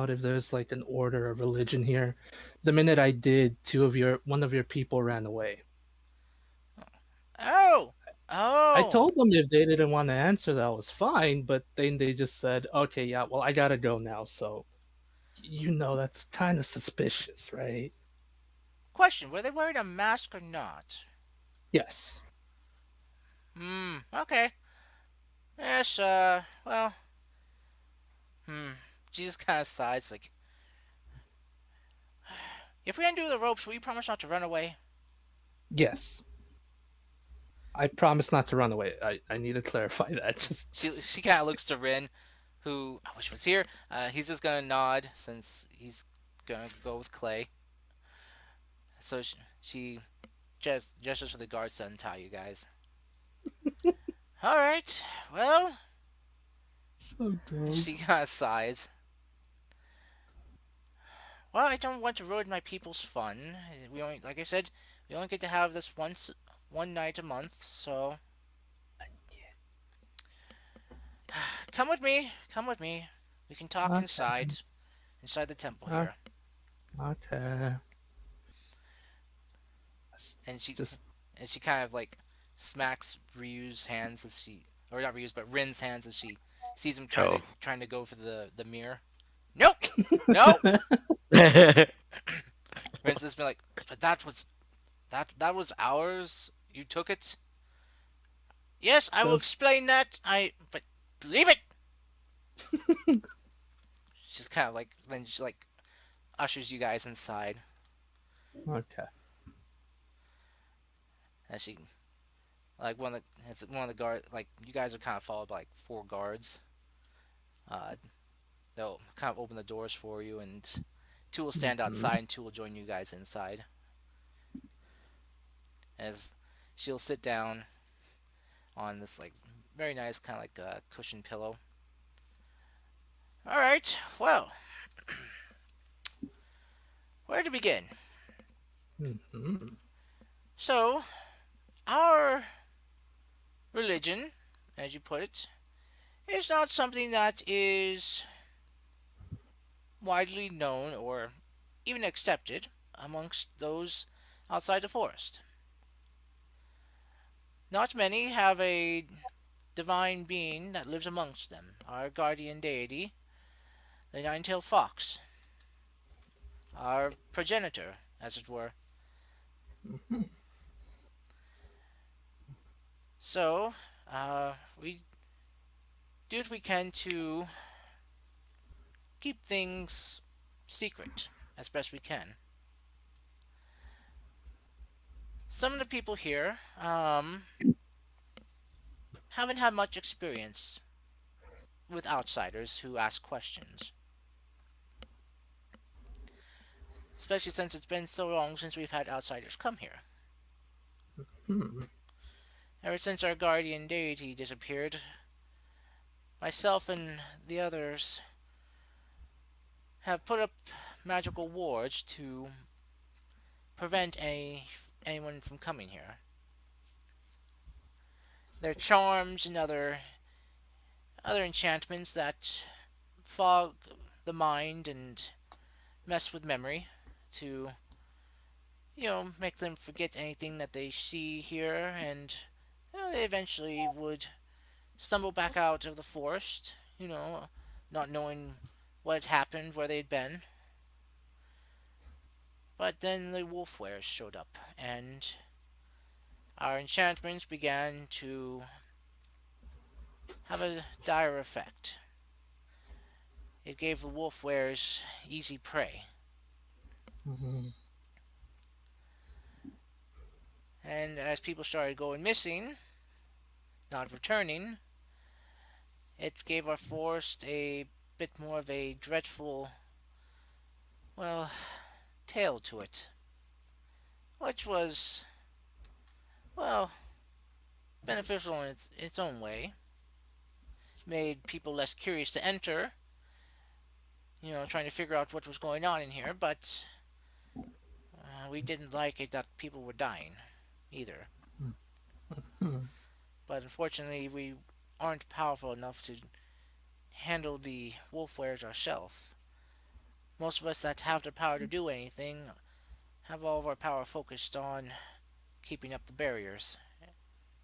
if there's like an order of religion here. The minute I did, one of your people ran away. Oh! I Oh! told them if they didn't want to answer, that was fine, but then they just said, okay, yeah, well, I gotta go now, so that's kind of suspicious, right? Question, were they wearing a mask or not? Yes. Okay. Yes, well, hmm. She just kind of sighs, like, if we undo the ropes, will you promise not to run away? Yes. I promise not to run away. I need to clarify that. She kind of looks to Rin, who I wish was here. He's just gonna nod since he's gonna go with Clay. So she just gestures for the guards to untie you guys. All right. Well, So dumb. she kind of sighs. Well, I don't want to ruin my people's fun. We only, like I said, we only get to have this one night a month. So come with me. Come with me. We can talk Okay. inside the temple Uh, here. okay. And she Just and she kind of like smacks Ryu's hands as she, or not Ryu's, but Rin's hands as she sees him Oh. trying to go for the mirror. Nope, nope. Rin's just been like, but that was ours. You took it. Yes, I will just explain that. But leave it. She's kind of like, then she like ushers you guys inside, okay. and she like it's one of the guard, like you guys are kind of followed by like four guards. Uh, they'll kind of open the doors for you, and two will stand Mhm. outside, and two will join you guys inside. As she'll sit down on this like very nice kind of like cushion pillow. All right, well, where to begin? Mhm. So, our religion, as you put it, is not something that is widely known or even accepted amongst those outside the forest. Not many have a divine being that lives amongst them, our guardian deity, the nine-tailed fox, our progenitor, as it were. So, we do what we can to keep things secret as best we can. Some of the people here haven't had much experience with outsiders who ask questions, especially since it's been so long since we've had outsiders come here. Hmm. Ever since our guardian deity disappeared, myself and the others have put up magical wards to prevent anyone from coming here. Their charms and other enchantments that fog the mind and mess with memory to make them forget anything that they see here, and they eventually would stumble back out of the forest, not knowing what had happened, where they'd been. But then the wolf wares showed up, and our enchantments began to have a dire effect. It gave the wolf wares easy prey, Mhm. and as people started going missing, not returning, it gave our forest a bit more of a dreadful, well, tale to it, which was, well, beneficial in its own way. Made people less curious to enter, trying to figure out what was going on in here, but we didn't like it that people were dying either. Hmm. But unfortunately, we aren't powerful enough to handle the wolf wares ourselves. Most of us that have the power to do anything have all of our power focused on keeping up the barriers.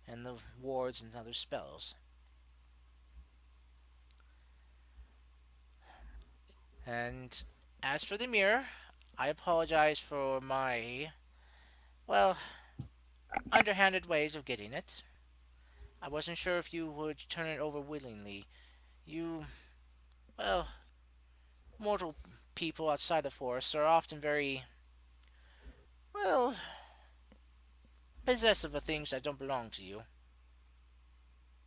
and the wards and other spells. And as for the mirror, I apologize for my, well, underhanded ways of getting it. I wasn't sure if you would turn it over willingly. You, well, mortal people outside the forest are often very, well, possessive of things that don't belong to you.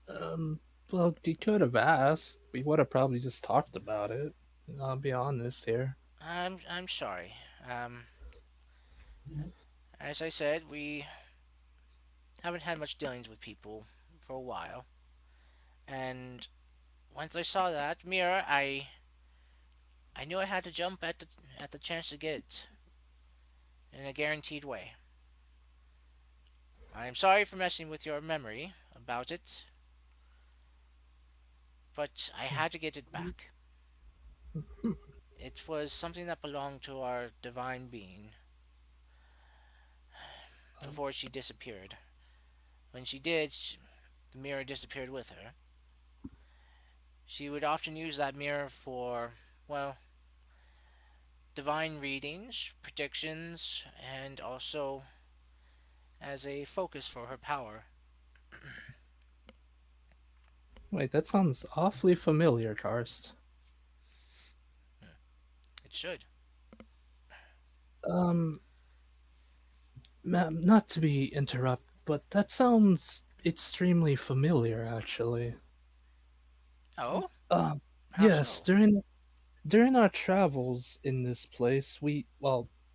Um, well, you could have asked. We would have probably just talked about it. I'll be honest here. I'm sorry. As I said, we haven't had much dealings with people for a while, and once I saw that mirror, I knew I had to jump at the chance to get it in a guaranteed way. I am sorry for messing with your memory about it, but I had to get it back. It was something that belonged to our divine being before she disappeared. When she did, the mirror disappeared with her. She would often use that mirror for, well, divine readings, predictions, and also as a focus for her power. Wait, that sounds awfully familiar, Karst. It should. Um, ma'am, not to be interrupt, but that sounds extremely familiar, actually. Oh? Um, How yes, so? during our travels in this place,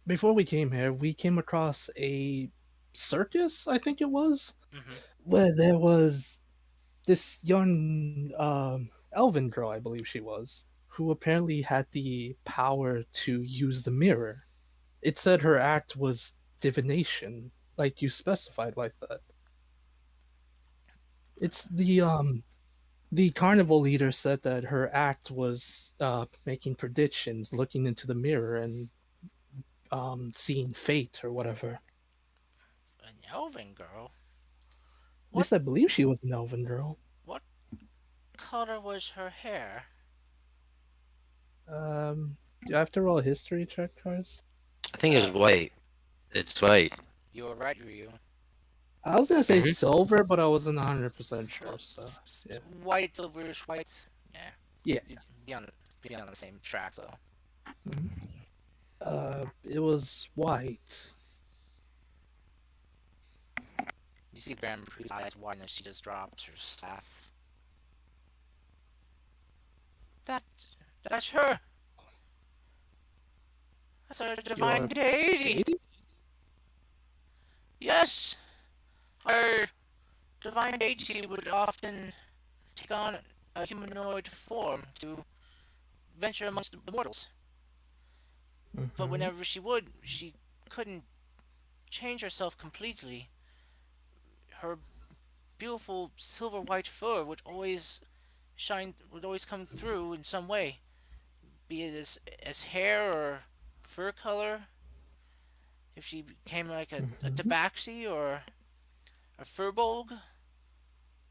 before we came here, we came across a circus, I think it was, Mm-hmm. where there was this young elven girl, I believe she was, who apparently had the power to use the mirror. It said her act was divination, like you specified like that. It's the carnival leader said that her act was making predictions, looking into the mirror and seeing fate or whatever. An elven girl? At What least I believe she was an elven girl. what color was her hair? Do you have to roll a history check, Cars? I think it's Uh, white. It's white. you were right, Ryu. I was gonna say Mhm. silver, but I wasn't 100% Well, sure. So yeah, white, silverish white. Yeah, yeah. you'd be on the same track though. Mhm. It was white. You see Grand Prix's eyes widen as she just drops her staff. That that's her. That's our divine Your deity. deity? Yes, our divine deity would often take on a humanoid form to venture amongst the mortals. But Mm-hmm. whenever she would, she couldn't change herself completely. Her beautiful silver white fur would always come through in some way, be it as hair or fur color. If she became like a Mm-hmm. tabaxi or a furbolg,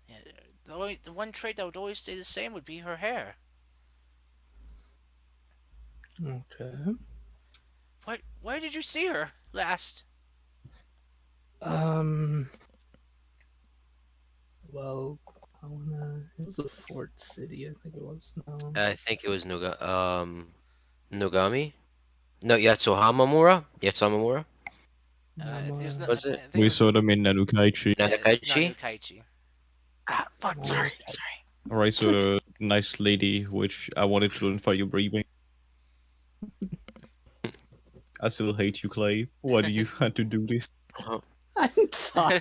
yeah, the one trait that would always stay the same would be her hair. Okay. Where did you see her last? Um. Well, I wanna. It was a fort city, I think it was. No. I think it was Nogami. No, Yatsuhamamura. Yatsuhamamura. There's no, Was it I think We it was saw them in Nanukaichi. it's Nanokaichi? Nanukaichi. Ah, fuck. No, it Sorry. was. Sorry. Alright, so the nice lady, which I wanted to learn fire breathing. I still hate you, Clay. Why do you have to do this? Uh-huh. I'm sorry.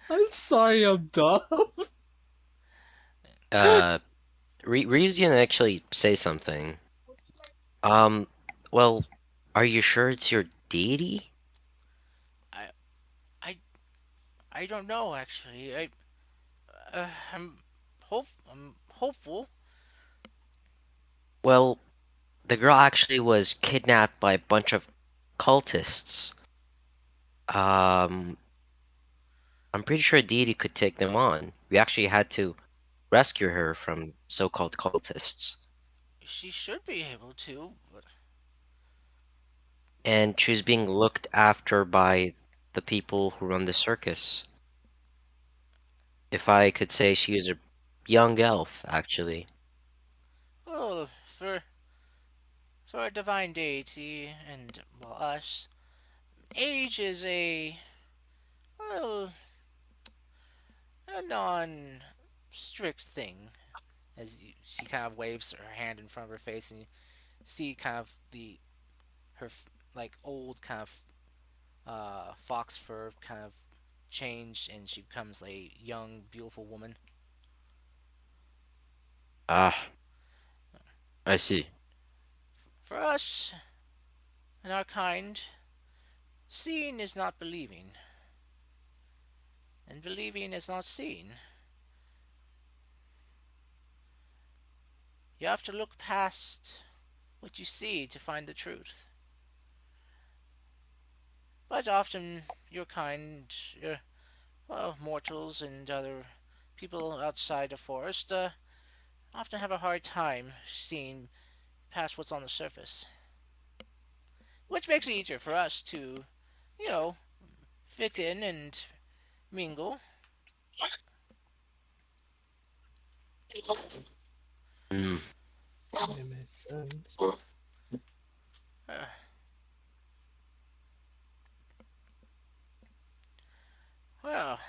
I'm sorry. I'm dumb. Uh, Ryu's gonna actually say something. Um, well, are you sure it's your deity? I I I don't know actually. I'm I'm hopeful. Well, the girl actually was kidnapped by a bunch of cultists. Um, I'm pretty sure deity could take them on. We actually had to rescue her from so-called cultists. She should be able to, but And she's being looked after by the people who run the circus. If I could say, she is a young elf, actually. well, for a divine deity and well us, age is a well a non-strict thing. She kind of waves her hand in front of her face, and you see kind of her like old kind of fox fur kind of change, and she becomes a young, beautiful woman. Ah, I see. For us and our kind, seeing is not believing, and believing is not seeing. You have to look past what you see to find the truth. But often, your kind, your well, mortals and other people outside the forest often have a hard time seeing past what's on the surface, which makes it easier for us to, you know, fit in and mingle. Mm, It makes sense. Uh, well,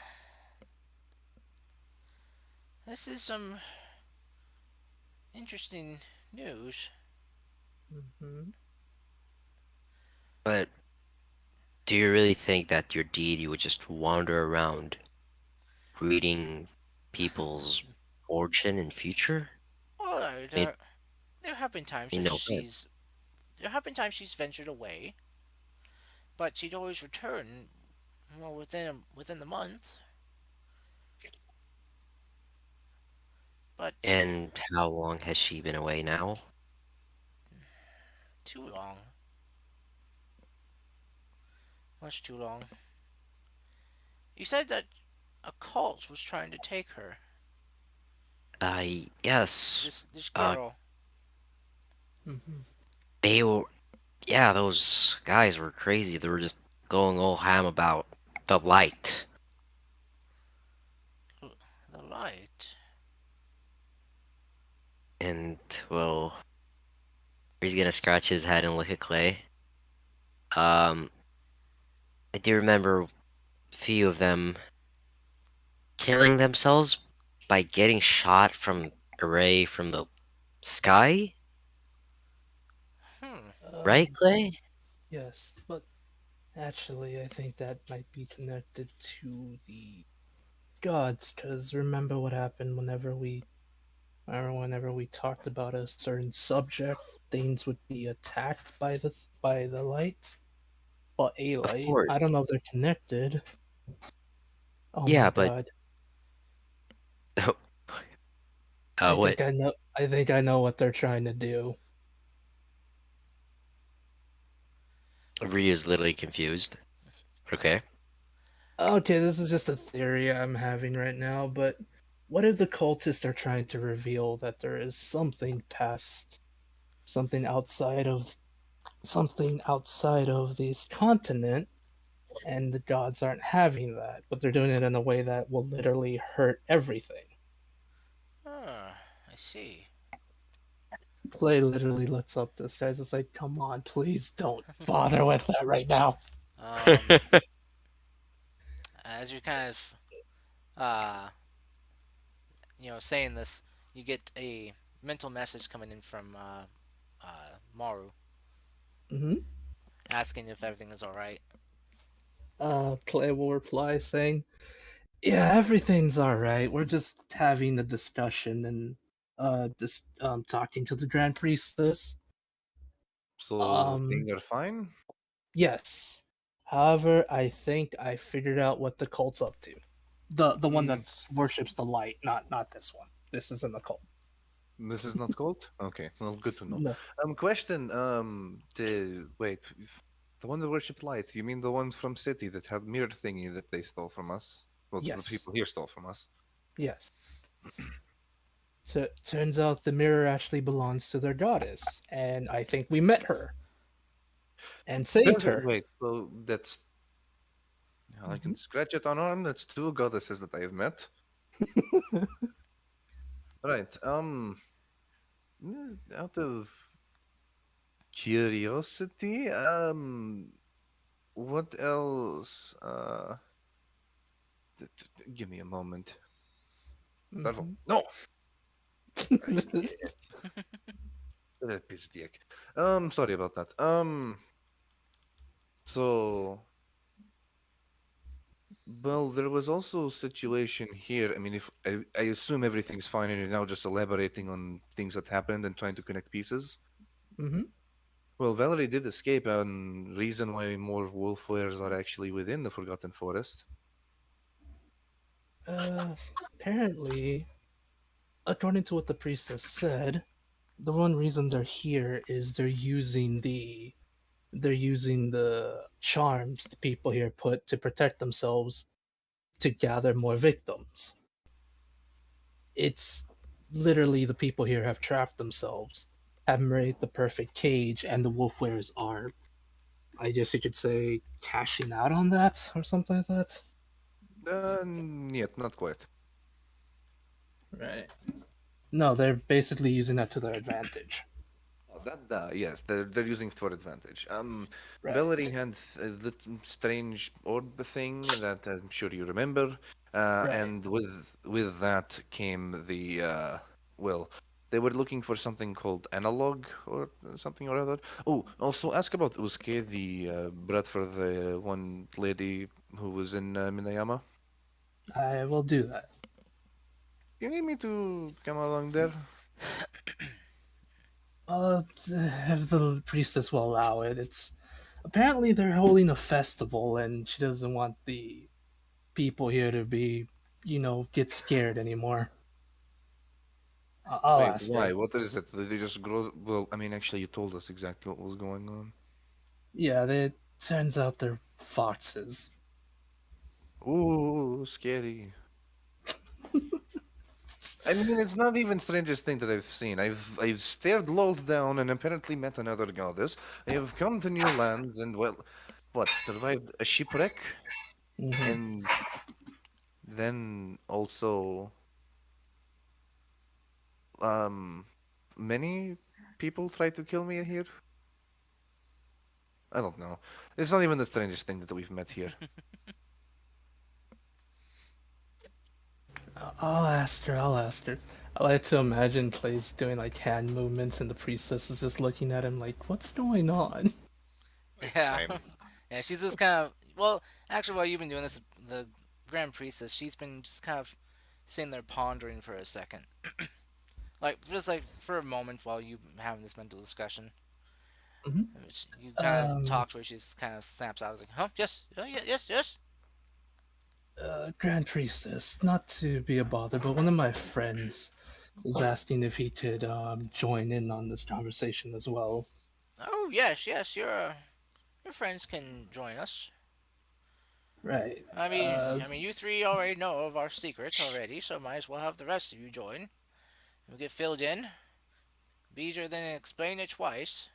this is some interesting news. Hmm. but do you really think that your deity would just wander around reading people's fortune and future? Well, It, there have been times you that know, but she's ventured away, but she'd always return. Well, within the month, but and how long has she been away now? too long, much too long. You said that a cult was trying to take her. Yes. This Uh, girl. Hmm. they were, yeah, those guys were crazy. They were just going all ham about the light. The light. And, well, he's gonna scratch his head and look at Clay. Um, I do remember a few of them killing themselves by getting shot from a ray from the sky, Hmm. right, Clay? Yes, but actually, I think that might be connected to the gods. Because remember what happened whenever we talked about a certain subject, things would be attacked by the light. But a Of light. I course. don't know if they're connected. Oh my Yeah, but god. what? I think I know what they're trying to do. Ryu's literally confused. Okay. Okay, this is just a theory I'm having right now, but what if the cultists are trying to reveal that there is something past, something outside of this continent, and the gods aren't having that, but they're doing it in a way that will literally hurt everything. Ah, I see. Clay literally lets up this guy's just like, come on, please don't bother with that right now. um, as you're kind of uh, saying this, you get a mental message coming in from Maru Hmm. asking if everything is all right. Clay will reply saying, yeah, everything's all right. We're just having a discussion and just talking to the Grand Priestess. So Um, things are fine. yes. However, I think I figured out what the cult's up to. The one Mm, that worships the light, not this one. This isn't a cult. this is not cold. Okay, well, good to know. No. Question. The wait, the one that worship lights. You mean the ones from city that had mirror thingy that they stole from us? Well, the Yes, people here stole from us. yes. So turns out the mirror actually belongs to their goddess, and I think we met her and saved her. Wait, so that's I Mhm. can scratch it on arm. That's two goddesses that I have met. Right. Out of curiosity, what else? Give me a moment. Darvo. Mhm. No. Shit. That piece of dick. Sorry about that. So, well, there was also a situation here. I mean, if I assume everything's fine and you're now just elaborating on things that happened and trying to connect pieces. Mhm. Well, Valerie did escape, and reason why more wolf wares are actually within the Forgotten Forest. Uh, apparently, according to what the priestess said, the one reason they're here is they're using the charms the people here put to protect themselves to gather more victims. It's literally the people here have trapped themselves, have made the perfect cage, and the wolf wearers are, I guess you could say, cashing out on that or something like that. Yet, not quite. Right. No, they're basically using that to their advantage. Oh, yes, they're using it for advantage. Valerie Right. had the strange orb thing that I'm sure you remember, Right. and with that came the well, they were looking for something called analog or something or other. Oh, also ask about Uske, the brat for the one lady who was in Minayama. I will do that. You need me to come along there? If the priestess will allow it, it's apparently they're holding a festival, and she doesn't want the people here to be, get scared anymore. I'll Wait, ask why? her. What is it? Did they just grow? Well, I mean, actually, you told us exactly what was going on. Yeah, it turns out they're foxes. Ooh, scary. I mean, it's not even strangest thing that I've seen. I've stared loth down and apparently met another goddess. I have come to new lands and well, what survived a shipwreck, Hmm. and then also um, many people tried to kill me here. I don't know. It's not even the strangest thing that we've met here. I'll ask her. I'll ask her. I like to imagine Clay's doing like hand movements, and the priestess is just looking at him like, "What's going on?" Yeah. Yeah, she's just kind of well. Actually, while you've been doing this, the Grand Priestess, she's been just kind of sitting there pondering for a second, like just like for a moment while you having this mental discussion. Hmm. Which you kind of Um, talk to her, she just kind of snaps out. I was like, huh? Yes, yes, yes. Grand Priestess, not to be a bother, but one of my friends is asking if he could join in on this conversation as well. Oh yes, yes. Your friends can join us. Right. I mean, you three already know of our secrets already, so might as well have the rest of you join. We'll get filled in. Be easier than explain it twice.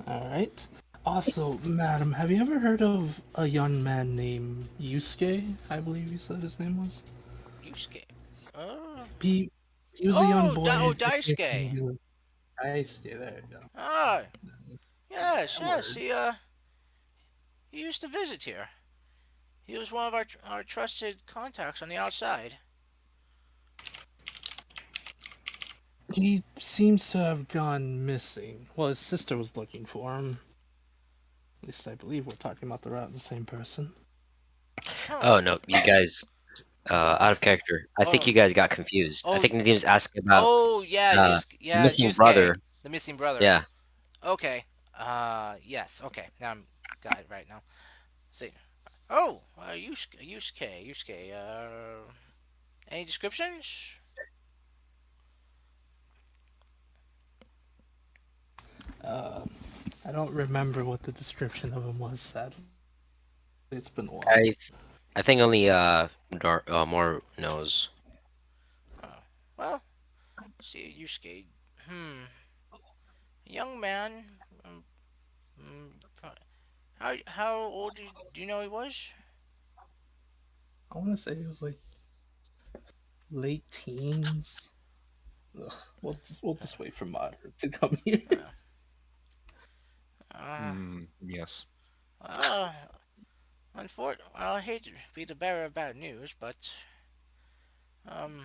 All right. Also, madam, have you ever heard of a young man named Yusuke? I believe you said his name was. Yusuke. Oh, He was a young boy. Daisuke. I see. There you go. Ah, yes, Yeah, yes. He words. he used to visit here. He was one of our trusted contacts on the outside. He seems to have gone missing. Well, his sister was looking for him. At least I believe we're talking about the same person. Huh. Oh no, you guys, out of character. I think Oh, you guys got confused. I oh, think Nadim's asking about oh, yeah, the yeah, missing Yusuke, brother. the missing brother. Yeah. Okay. Yes. Okay. Now I'm got it right now. See. Oh, Yusuke. Any descriptions? Uh, I don't remember what the description of him was. Sadly, it's been a I while. I think only more knows. Oh, well, see, you skate. Hmm, young man. Um, how old do you know he was? I want to say it was like late teens. Ugh, we'll just wait for Mater to come here. Uh, uh, Yes. well, I hate to be the bearer of bad news, but um,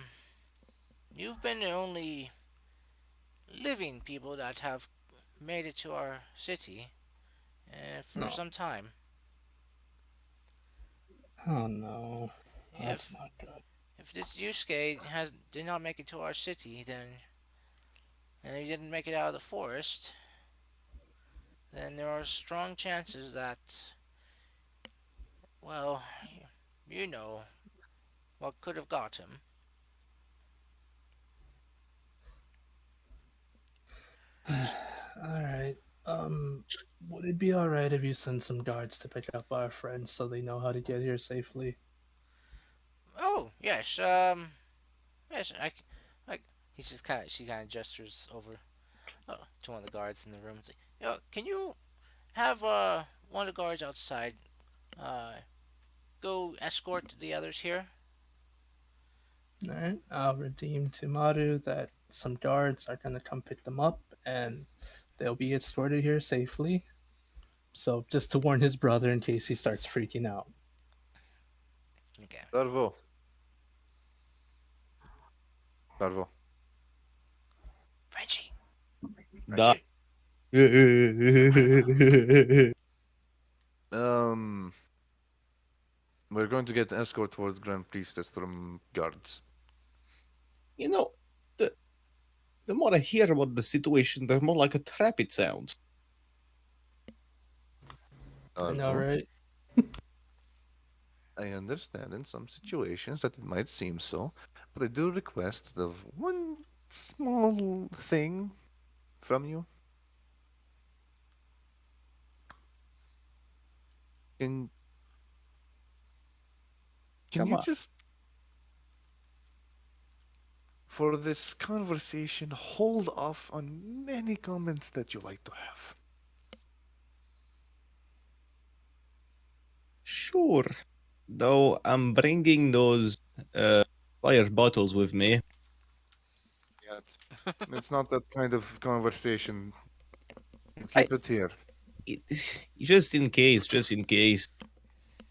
you've been the only living people that have made it to our city for No. some time. Oh no, that's If not good. if this Yusuke has did not make it to our city, then and he didn't make it out of the forest, then there are strong chances that, well, you know what could have got him. All right. Um, would it be all right if you send some guards to pick up our friends so they know how to get here safely? Oh yes, yes, I. He's just kind of she kind of gestures over to one of the guards in the room. Like, yo, can you have one of the guards outside uh go escort the others here? All right. I'll redeem to Maru that some guards are gonna come pick them up and they'll be escorted here safely. So just to warn his brother in case he starts freaking out. Okay, Darvo. Darvo. Frenchie, Da. Reggie. Um, we're going to get an escort towards Grand Priestess from guards. You know, the the more I hear about the situation, the more like a trap it sounds. I know, Darvo. right? I understand in some situations that it might seem so, but I do request of one small thing from you. Can can Come you on. just for this conversation hold off on many comments that you like to have? Sure. Though I'm bringing those uh, fire bottles with me. Yet. It's not that kind of conversation. You I keep it here. it, just in case, just in case.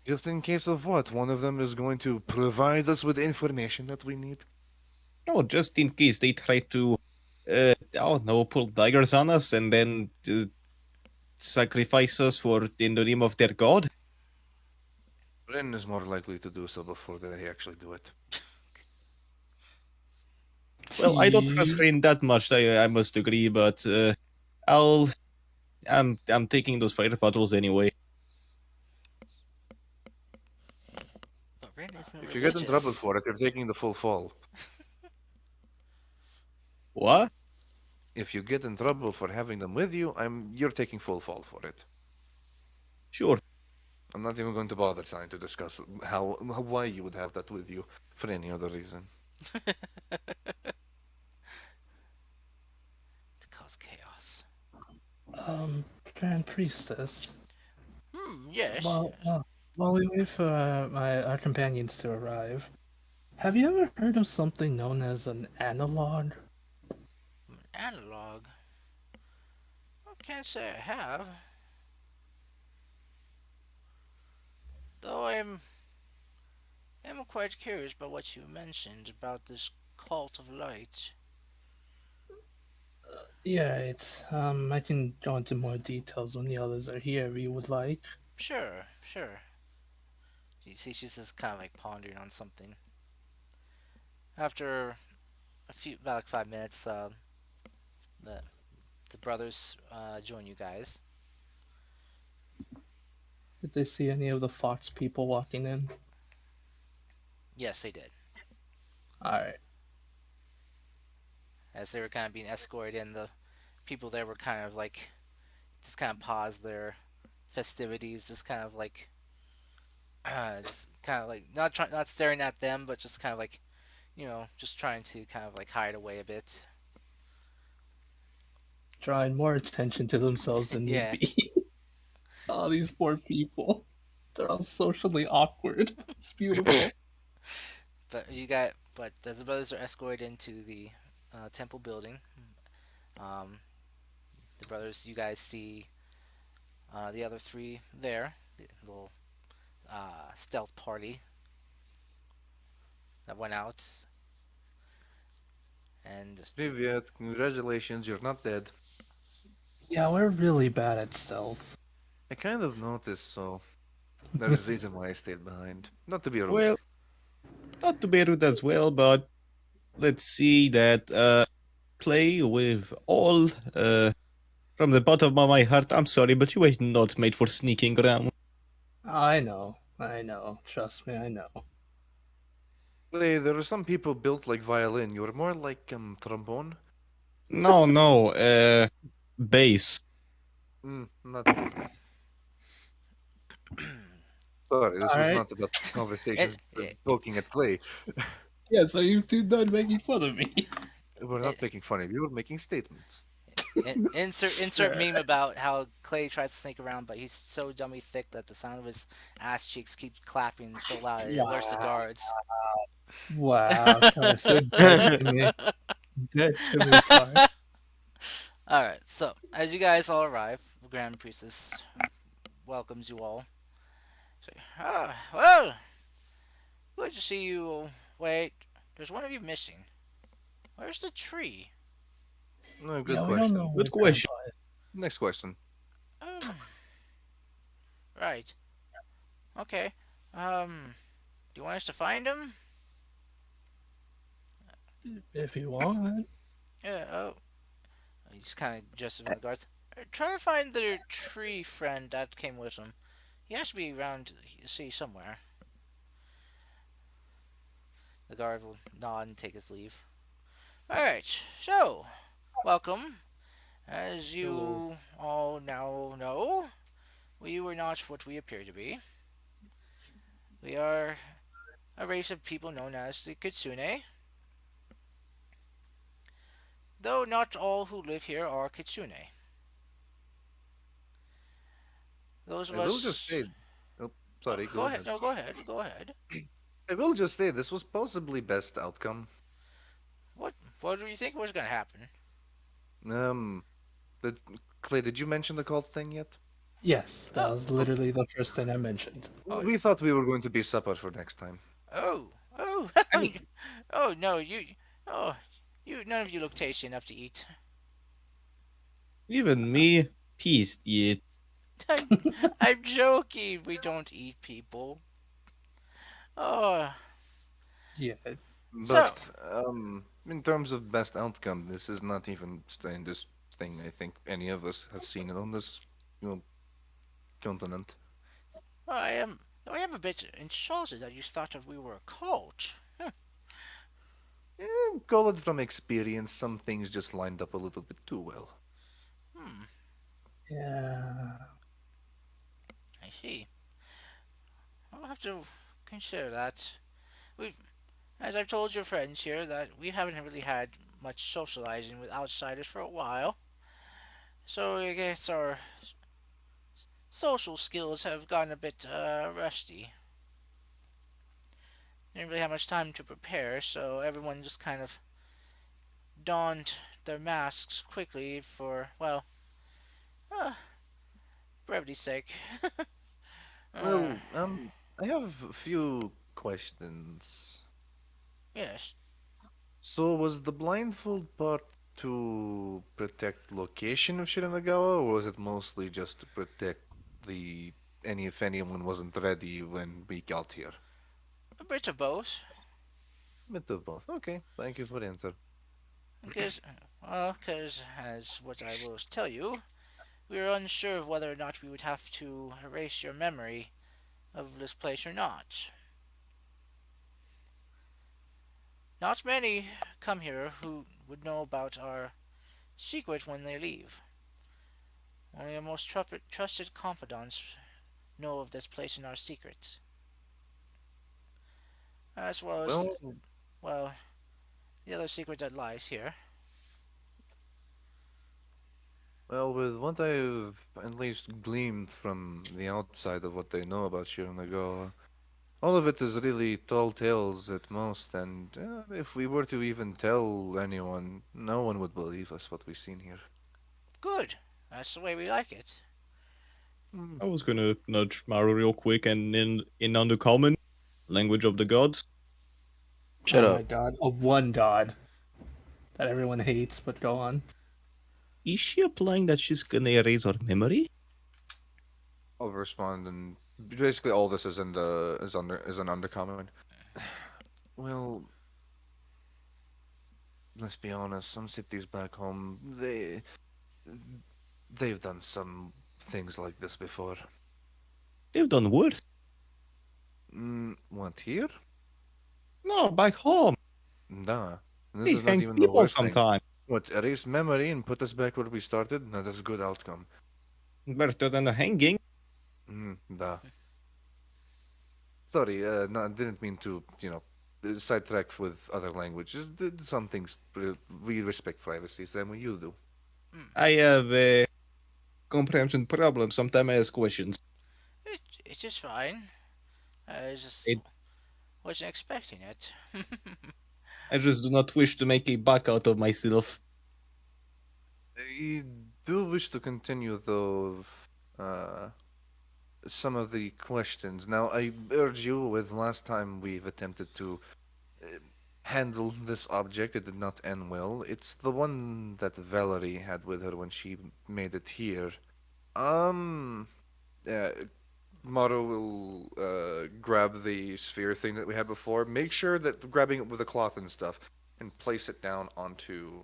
Just in case of what? One of them is going to provide us with information that we need. No, just in case they try to, I don't know, pull daggers on us and then sacrifice us for in the name of their god. Ren is more likely to do so before they actually do it. Well, I don't trust T. Rain that much. I must agree, but I'll I'm taking those fire bottles anyway. but Rin isn't If you get in trouble religious. for it, you're taking the full fall. What? If you get in trouble for having them with you, you're taking full fall for it. Sure. I'm not even going to bother trying to discuss why you would have that with you for any other reason. To cause chaos. Grand Priestess. Yes. While while we wait for our companions to arrive, have you ever heard of something known as an analog? Analog. I can't say I have. Though am quite curious about what you mentioned about this cult of light. Yeah, I can go into more details when the others are here if you would like. Sure, sure. You see, she's just kind of like pondering on something. After about like 5 minutes, the the brothers join you guys. Did they see any of the Fox people walking in? Yes, they did. Alright. As they were kind of being escorted in, the people there were kind of like just kind of paused their festivities, just kind of like just kind of like not staring at them, but just kind of like just trying to kind of like hide away a bit. Drawing more attention to themselves than need Yeah, be. Oh, these poor people. They're all socially awkward. It's beautiful. but the brothers are escorted into the temple building. Um, the brothers, you guys see the other three there, the little stealth party that went out, and Привет, congratulations, you're not dead. Yeah, we're really bad at stealth. I kind of noticed, so there's a reason why I stayed behind. Not to be rude. Well, not to be rude as well, but let's see that Clay with all from the bottom of my heart, I'm sorry, but you ain't not made for sneaking around. I know. Trust me, I know. Hey, there are some people built like violin. You're more like trombone. No, no, bass. Not good. Sorry, this was Alright. not about it, conversations it, poking at Clay. Yeah, so you two done making fun of me. We're it, not making fun of you, we're making statements. insert Sure. meme about how Clay tries to sneak around, but he's so dummy thick that the sound of his ass cheeks keeps clapping so loud it alerts the Wow. guards. Wow, kind of so dead to me. Dead to me, Parks. All right, so as you guys all arrive, the Grand Priestess welcomes you all. So, well, good to see you. Wait, there's one of you missing. Where's the tree? No, good Yeah, we don't know question. where Good question. Grandpa is. Next question. Um, right. Okay. Do you want us to find him? If you want. Yeah. Oh, he's kind of just in regards. Try to find the tree friend that came with him. He has to be around the sea somewhere. The guard will nod and take his leave. All right. So, welcome. As Hello. you all now know, we were not what we appear to be. We are a race of people known as the Kitsune, though not all who live here are Kitsune. Those of I will just us. say, oh, Oh, sorry, go go ahead. ahead. No, go ahead. Go ahead. I will just say this was possibly best outcome. What? What do you think was gonna happen? Um, did, Clay, did you mention the cult thing yet? Yes, that Oh, was Okay. literally the first thing I mentioned. oh, We thought we were going to be supper for next time. oh, oh, I mean, oh no, oh, none of you look tasty enough to eat. even me, pissed yet. I'm, I'm joking. We don't eat people. Oh, Yeah, so, But in terms of best outcome, this is not even in this thing. I think any of us have seen it on this, you know, continent. I am a bit insulted that you thought that we were a cult. Call it from experience. Some things just lined up a little bit too well. Hmm, yeah. I see. I'll have to consider that. We've, as I've told your friends here, that we haven't really had much socializing with outsiders for a while. So I guess our social skills have gotten a bit rusty. Didn't really have much time to prepare, so everyone just kind of donned their masks quickly for, well, uh, brevity's sake. uh, Well, I have a few questions. yes. So, was the blindfold part to protect location of Shiranagawa, or was it mostly just to protect the any if anyone wasn't ready when we got here? A bit of both. Bit of both. Okay, thank you for the answer. Because, as what I will tell you, we were unsure of whether or not we would have to erase your memory of this place or not. Not many come here who would know about our secret when they leave. Only our most trusted confidants know of this place and our secrets. as well as, Well, well, the other secret that lies here. well, with what I've at least gleaned from the outside of what they know about Shiranaga, all of it is really tall tales at most, and if we were to even tell anyone, no one would believe us what we've seen here. Good. That's the way we like it. Hmm. I was gonna nudge Maru real quick and in Undercommon, language of the gods. Shut Oh up. my god, a one god that everyone hates, but go on. Is she implying that she's gonna erase our memory? I'll respond, and basically all this is in the is an undercommon. Well, let's be honest. Some cities back home, they've done some things like this before. They've done worse. What here? No, back home. Nah. This They is not hang even the people worst thing. sometimes. What, erase memory and put us back where we started? No, that's a good outcome. Better than a hanging. Da. Sorry, no, I didn't mean to, sidetrack with other languages. Some things we respect privacy, same way you do. Hmm. I have a comprehension problem. Sometimes I ask questions. It's just fine. I just It, wasn't expecting it. I just do not wish to make a buck out of myself. I do wish to continue, though, uh, some of the questions. Now, I urge you, with last time we've attempted to uh, handle this object, it did not end well. It's the one that Valerie had with her when she made it here. Um, uh, Motto will grab the sphere thing that we had before. Make sure that grabbing it with a cloth and stuff, and place it down onto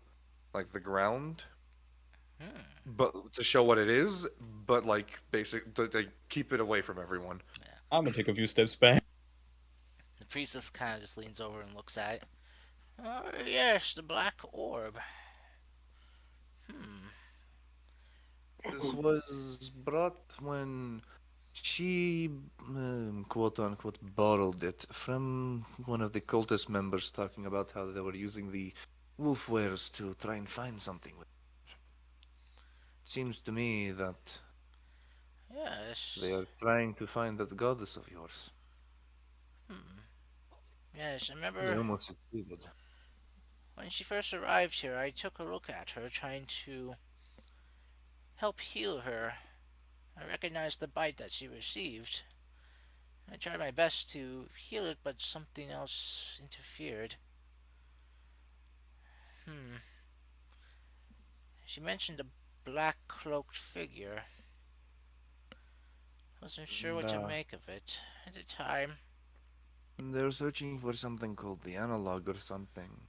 like the ground, Hmm. but to show what it is. But like basic, to keep it away from everyone. Yeah. I'm gonna take a few steps back. The priestess kind of just leans over and looks at it. Oh, yes, the black orb. Hmm. This was brought when she, quote unquote, borrowed it from one of the cultist members, talking about how they were using the wolf wares to try and find something. It seems to me that they Yes. are trying to find that goddess of yours. Hmm. Yes, I They remember almost succeeded. when she first arrived here, I took a look at her, trying to help heal her. I recognized the bite that she received. I tried my best to heal it, but something else interfered. Hmm. She mentioned a black cloaked figure. Wasn't sure what to Uh, make of it at the time. they're searching for something called the analog or something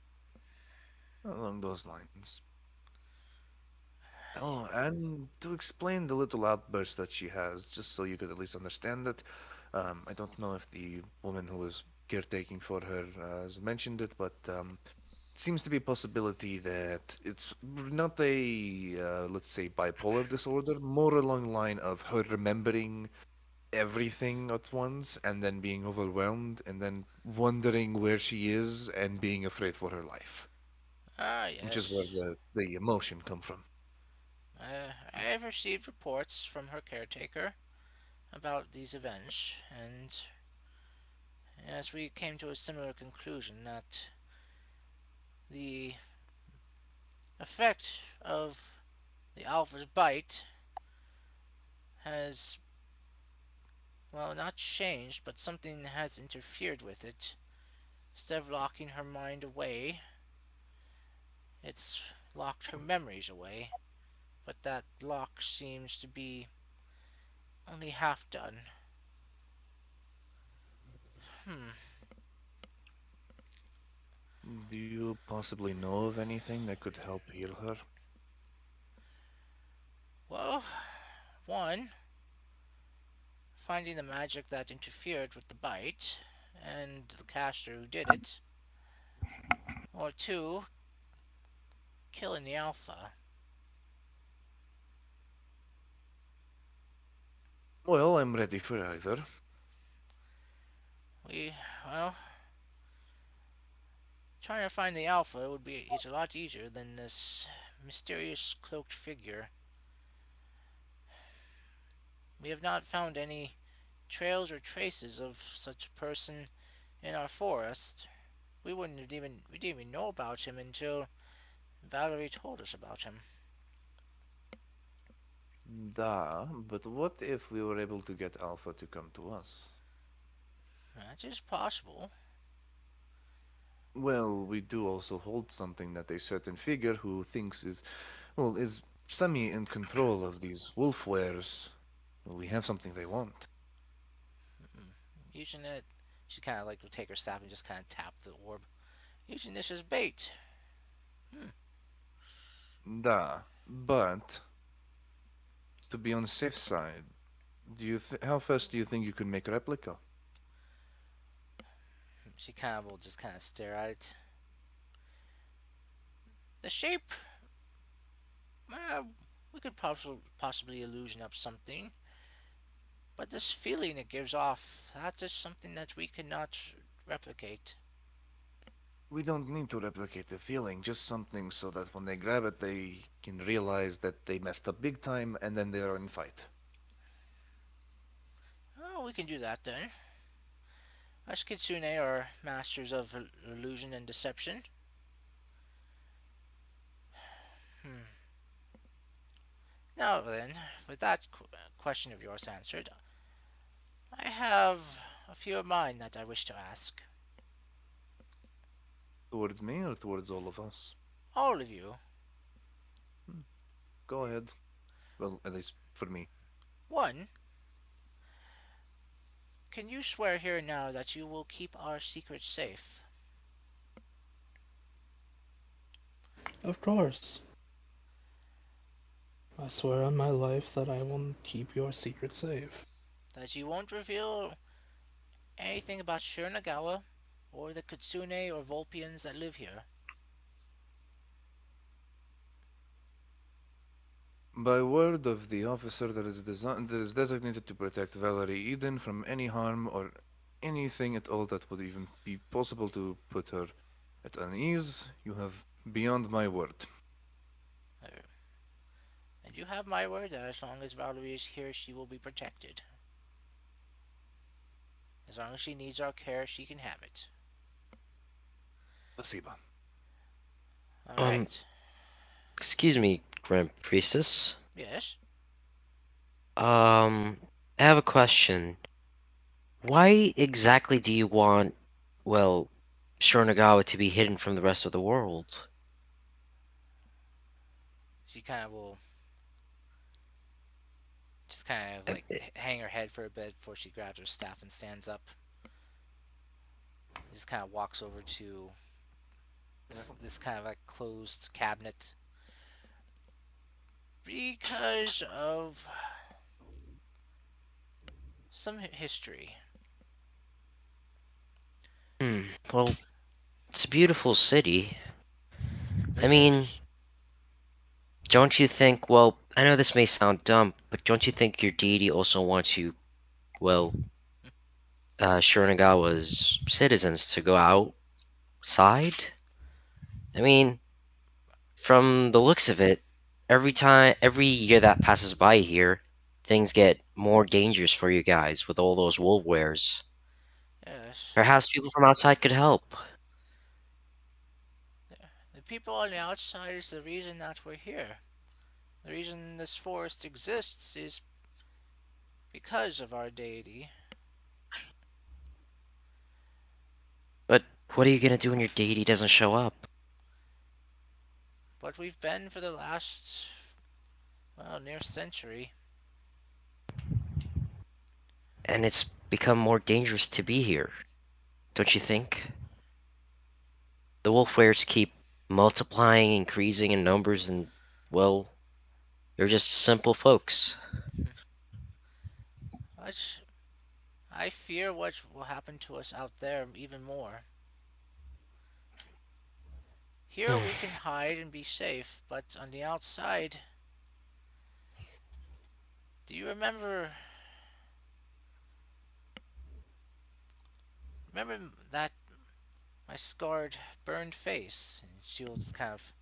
along those lines. Oh, and to explain the little outburst that she has, just so you could at least understand it, I don't know if the woman who was caretaking for her has mentioned it, but it seems to be a possibility that it's not a, let's say, bipolar disorder, more along the line of her remembering everything at once and then being overwhelmed and then wondering where she is and being afraid for her life, Ah, which is where yes. the emotion come from. I have received reports from her caretaker about these events, and as we came to a similar conclusion that the effect of the alpha's bite has, well, not changed, but something has interfered with it. Instead of locking her mind away, it's locked her memories away, but that lock seems to be only half done. Hmm. Do you possibly know of anything that could help heal her? Well, one, finding the magic that interfered with the bite and the caster who did it, or two, killing the alpha. Well, I'm ready for either. We, well, Trying to find the Alpha would be it's a lot easier than this mysterious cloaked figure. We have not found any trails or traces of such a person in our forest. We didn't even know about him until Valerie told us about him. But what if we were able to get Alpha to come to us? That is possible. Well, we do also hold something that a certain figure who thinks is semi in control of these wolf wares. We have something they want. Using it, she kind of like would take her staff and just kind of tap the orb. Using this as bait. But to be on the safe side, how fast do you think you could make a replica? She kind of will just kind of stare at it. The shape, uh, we could possibly illusion up something, but this feeling it gives off, that is something that we cannot replicate. We don't need to replicate the feeling, just something so that when they grab it, they can realize that they messed up big time and then they're in fight. Oh, we can do that then. Us Kitsune are masters of illusion and deception. Hmm. Now then, with that question of yours answered, I have a few of mine that I wish to ask. Towards me or towards all of us? All of you. Hmm, Go ahead. Well, at least for me. One, can you swear here now that you will keep our secret safe? Of course. I swear on my life that I will keep your secret safe. That you won't reveal anything about Shiranagawa or the Kitsune or Volpians that live here? By word of the officer that is designated to protect Valerie Eden from any harm or anything at all that would even be possible to put her at unease, you have beyond my word. Uh, And you have my word that as long as Valerie is here, she will be protected. As long as she needs our care, she can have it. Spasiba. Um, Alright. excuse me, Grand Priestess. Yes? Um, I have a question. Why exactly do you want, well, Shiranagawa to be hidden from the rest of the world? She kind of will just kind of Uh, like hang her head for a bit before she grabs her staff and stands up. Just kind of walks over to this kind of like closed cabinet. Because of some history. Hmm, well, it's a beautiful city. I It mean, is. don't you think, well, I know this may sound dumb, but don't you think your deity also wants you, well, Shiranagawa's citizens to go outside? I mean, from the looks of it, every year that passes by here, things get more dangerous for you guys with all those wool wares. Yes. Perhaps people from outside could help. The people on the outside is the reason that we're here. The reason this forest exists is because of our deity. But what are you gonna do when your deity doesn't show up? But we've been for the last, well, near century. And it's become more dangerous to be here, don't you think? The wolf wares keep multiplying, increasing in numbers, and, well, they're just simple folks. But I fear what will happen to us out there even more. Here we can hide and be safe, but on the outside, do you remember that my scarred, burned face. And she'll just kind of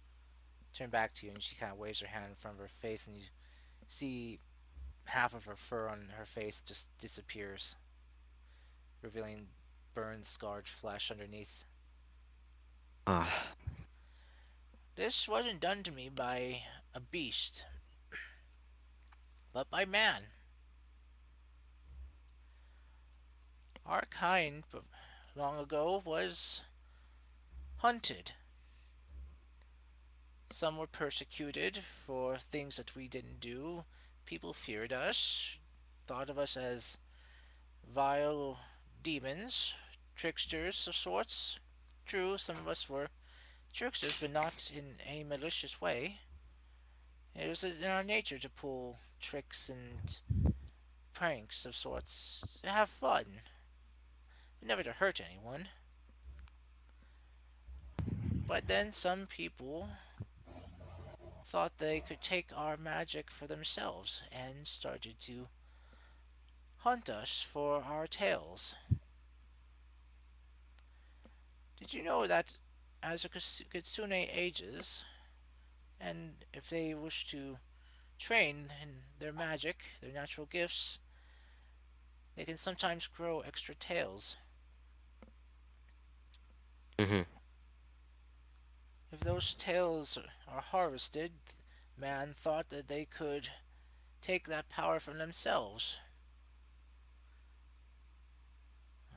turn back to you, and she kind of waves her hand in front of her face, and you see half of her fur on her face just disappears, revealing burned, scarred flesh underneath. Ah, This wasn't done to me by a beast, but by man. Our kind, long ago, was hunted. Some were persecuted for things that we didn't do. People feared us, thought of us as vile demons, tricksters of sorts. True, some of us were tricksters, but not in a malicious way. It was in our nature to pull tricks and pranks of sorts, to have fun, but never to hurt anyone. But then some people thought they could take our magic for themselves and started to hunt us for our tails. Did you know that as a kitsune ages, and if they wish to train in their magic, their natural gifts, they can sometimes grow extra tails? mm-hmm. If those tails are harvested, man thought that they could take that power from themselves.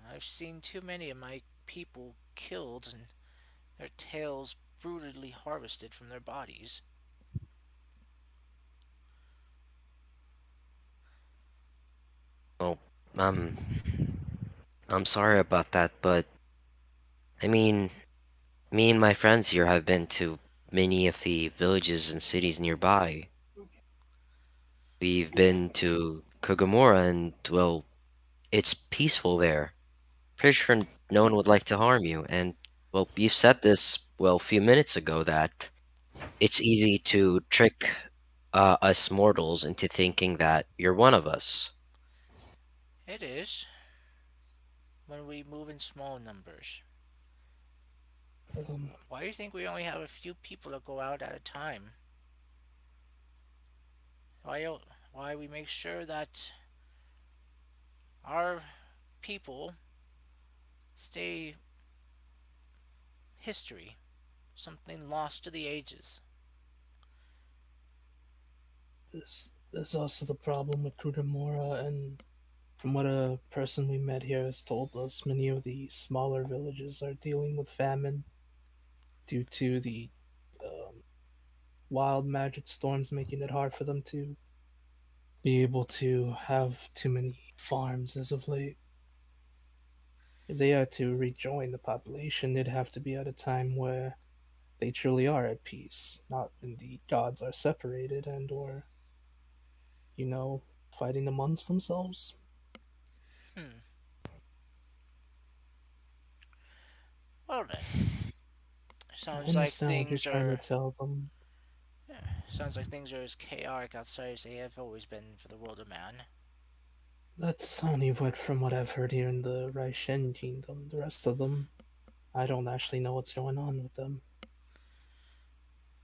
I've seen too many of my people killed and their tails brutally harvested from their bodies. Well, um, I'm sorry about that, but I mean, me and my friends here have been to many of the villages and cities nearby. We've been to Kogamura, and well, it's peaceful there. Pretty sure no one would like to harm you, and well, you said this, well, a few minutes ago that it's easy to trick us mortals into thinking that you're one of us. It is, when we move in small numbers. Um, Why do you think we only have a few people that go out at a time? Why, why we make sure that our people stay history, something lost to the ages. there's also the problem with Kudamora, and from what a person we met here has told us, many of the smaller villages are dealing with famine due to the um, wild magic storms making it hard for them to be able to have too many farms as of late. If they are to rejoin the population, it'd have to be at a time where they truly are at peace, not when the gods are separated and or, you know, fighting amongst themselves. Hmm. Well then, I sounds like understand what you're things trying to are. tell them. Yeah, sounds like things are as chaotic outside as they have always been for the world of man. That's only what from what I've heard here in the Raishen Kingdom. The rest of them, I don't actually know what's going on with them.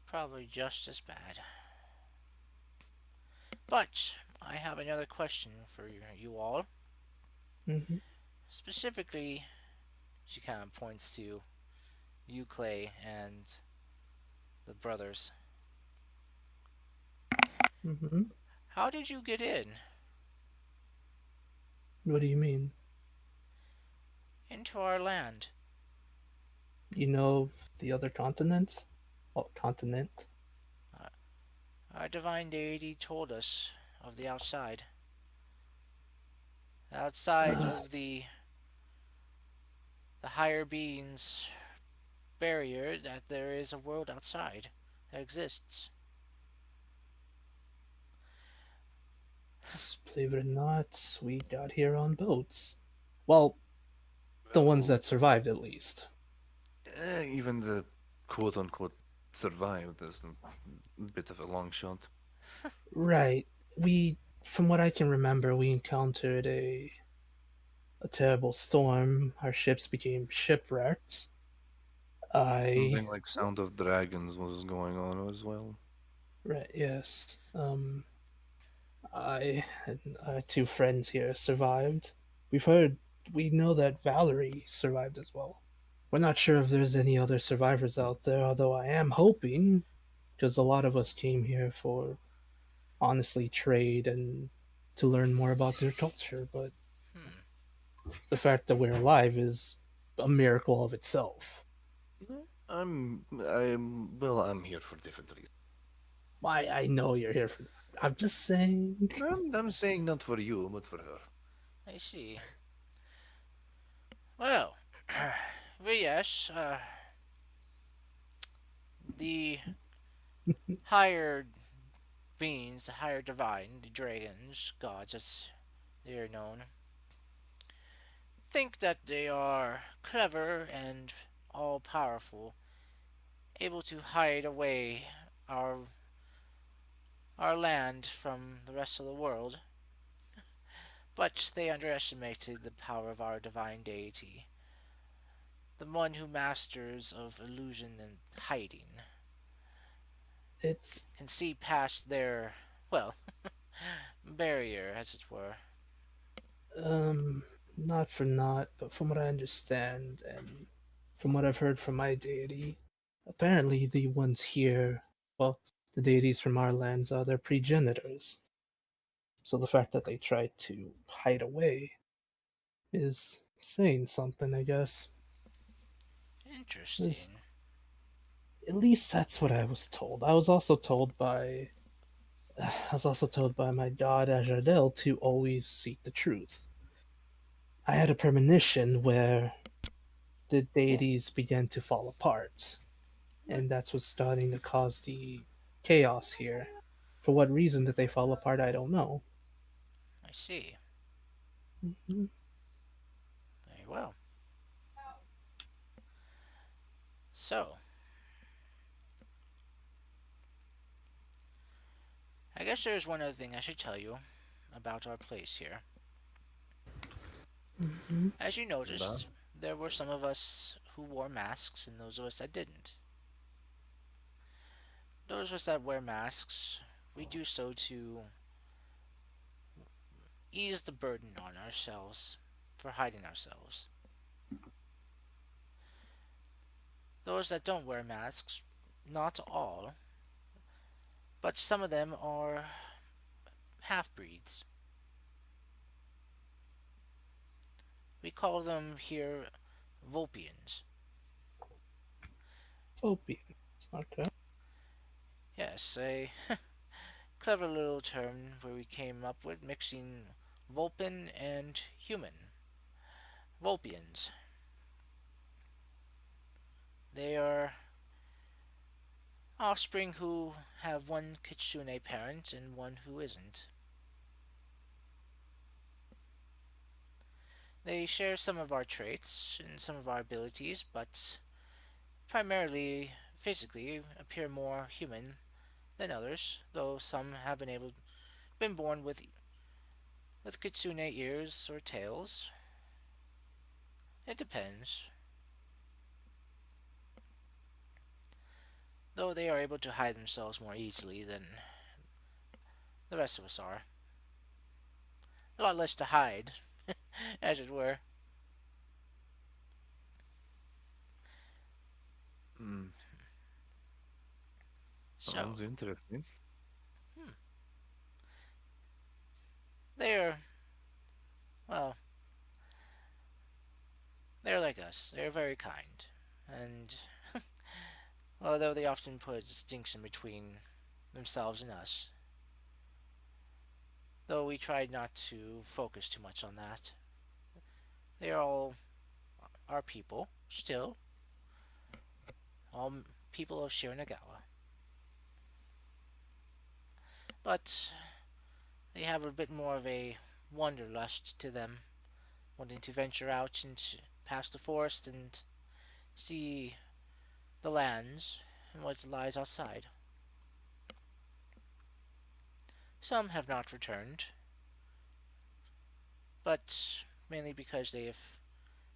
Probably just as bad. But I have another question for you all. Mm-hmm. Specifically, she kind of points to you, Clay, and the brothers. Mm-hmm. How did you get in What do you mean? into our land? You know the other continents? Oh, continent? Uh, our divine deity told us of the outside. Outside Uh, of the higher beings barrier, that there is a world outside that exists. believe it or not, we got here on boats. Well, the ones Well, that survived at least. even the quote unquote survived is a bit of a long shot. Right. We, from what I can remember, we encountered a terrible storm. Our ships became shipwrecked. I Something like Sound of Dragons was going on as well. right, yes. I and two friends here survived. We've heard, we know that Valerie survived as well. We're not sure if there's any other survivors out there, although I am hoping, because a lot of us came here for honestly trade and to learn more about their culture, but Hmm. the fact that we're alive is a miracle of itself. I'm here for different reasons. Why, I know you're here for that. I'm just saying. I'm saying not for you, but for her. I see. Well, but yes, the higher beings, the higher divine, the dragons, gods as they are known, think that they are clever and all powerful, able to hide away our our land from the rest of the world, but they underestimated the power of our divine deity, the one who masters of illusion and hiding, It's can see past their, well, barrier, as it were. Um, not for naught, but from what I understand and from what I've heard from my deity, apparently the ones here, well, the deities from our lands are their progenitors. So the fact that they try to hide away is saying something, I guess. Is Interesting. at least that's what I was told. I was also told by I was also told by my god Ajardel to always seek the truth. I had a premonition where the deities began to fall apart, and that's what's starting to cause the chaos here. For what reason did they fall apart? I don't know. I see. Mhm. Very well. So, I guess there's one other thing I should tell you about our place here. Mhm. As you Da? noticed, there were some of us who wore masks and those of us that didn't. Those of us that wear masks, we do so to ease the burden on ourselves for hiding ourselves. Those that don't wear masks, not all, but some of them are half breeds. We call them here Vulpians. Phobia. Okay. Yes, a clever little term where we came up with mixing Vulpin and human. Vulpians. They are offspring who have one Kitsune parent and one who isn't. They share some of our traits and some of our abilities, but primarily physically appear more human than others, though some have been born with Kitsune ears or tails. It depends, though they are able to hide themselves more easily than the rest of us are. A lot less to hide, as it were. Hmm. So, Sounds interesting. hmm, they're, well, they're like us. They're very kind. And although they often put a distinction between themselves and us, though we try not to focus too much on that, they are all our people, still, all people of Shiranagawa. But they have a bit more of a wanderlust to them, wanting to venture out and past the forest and see the lands and what lies outside. Some have not returned, but mainly because they have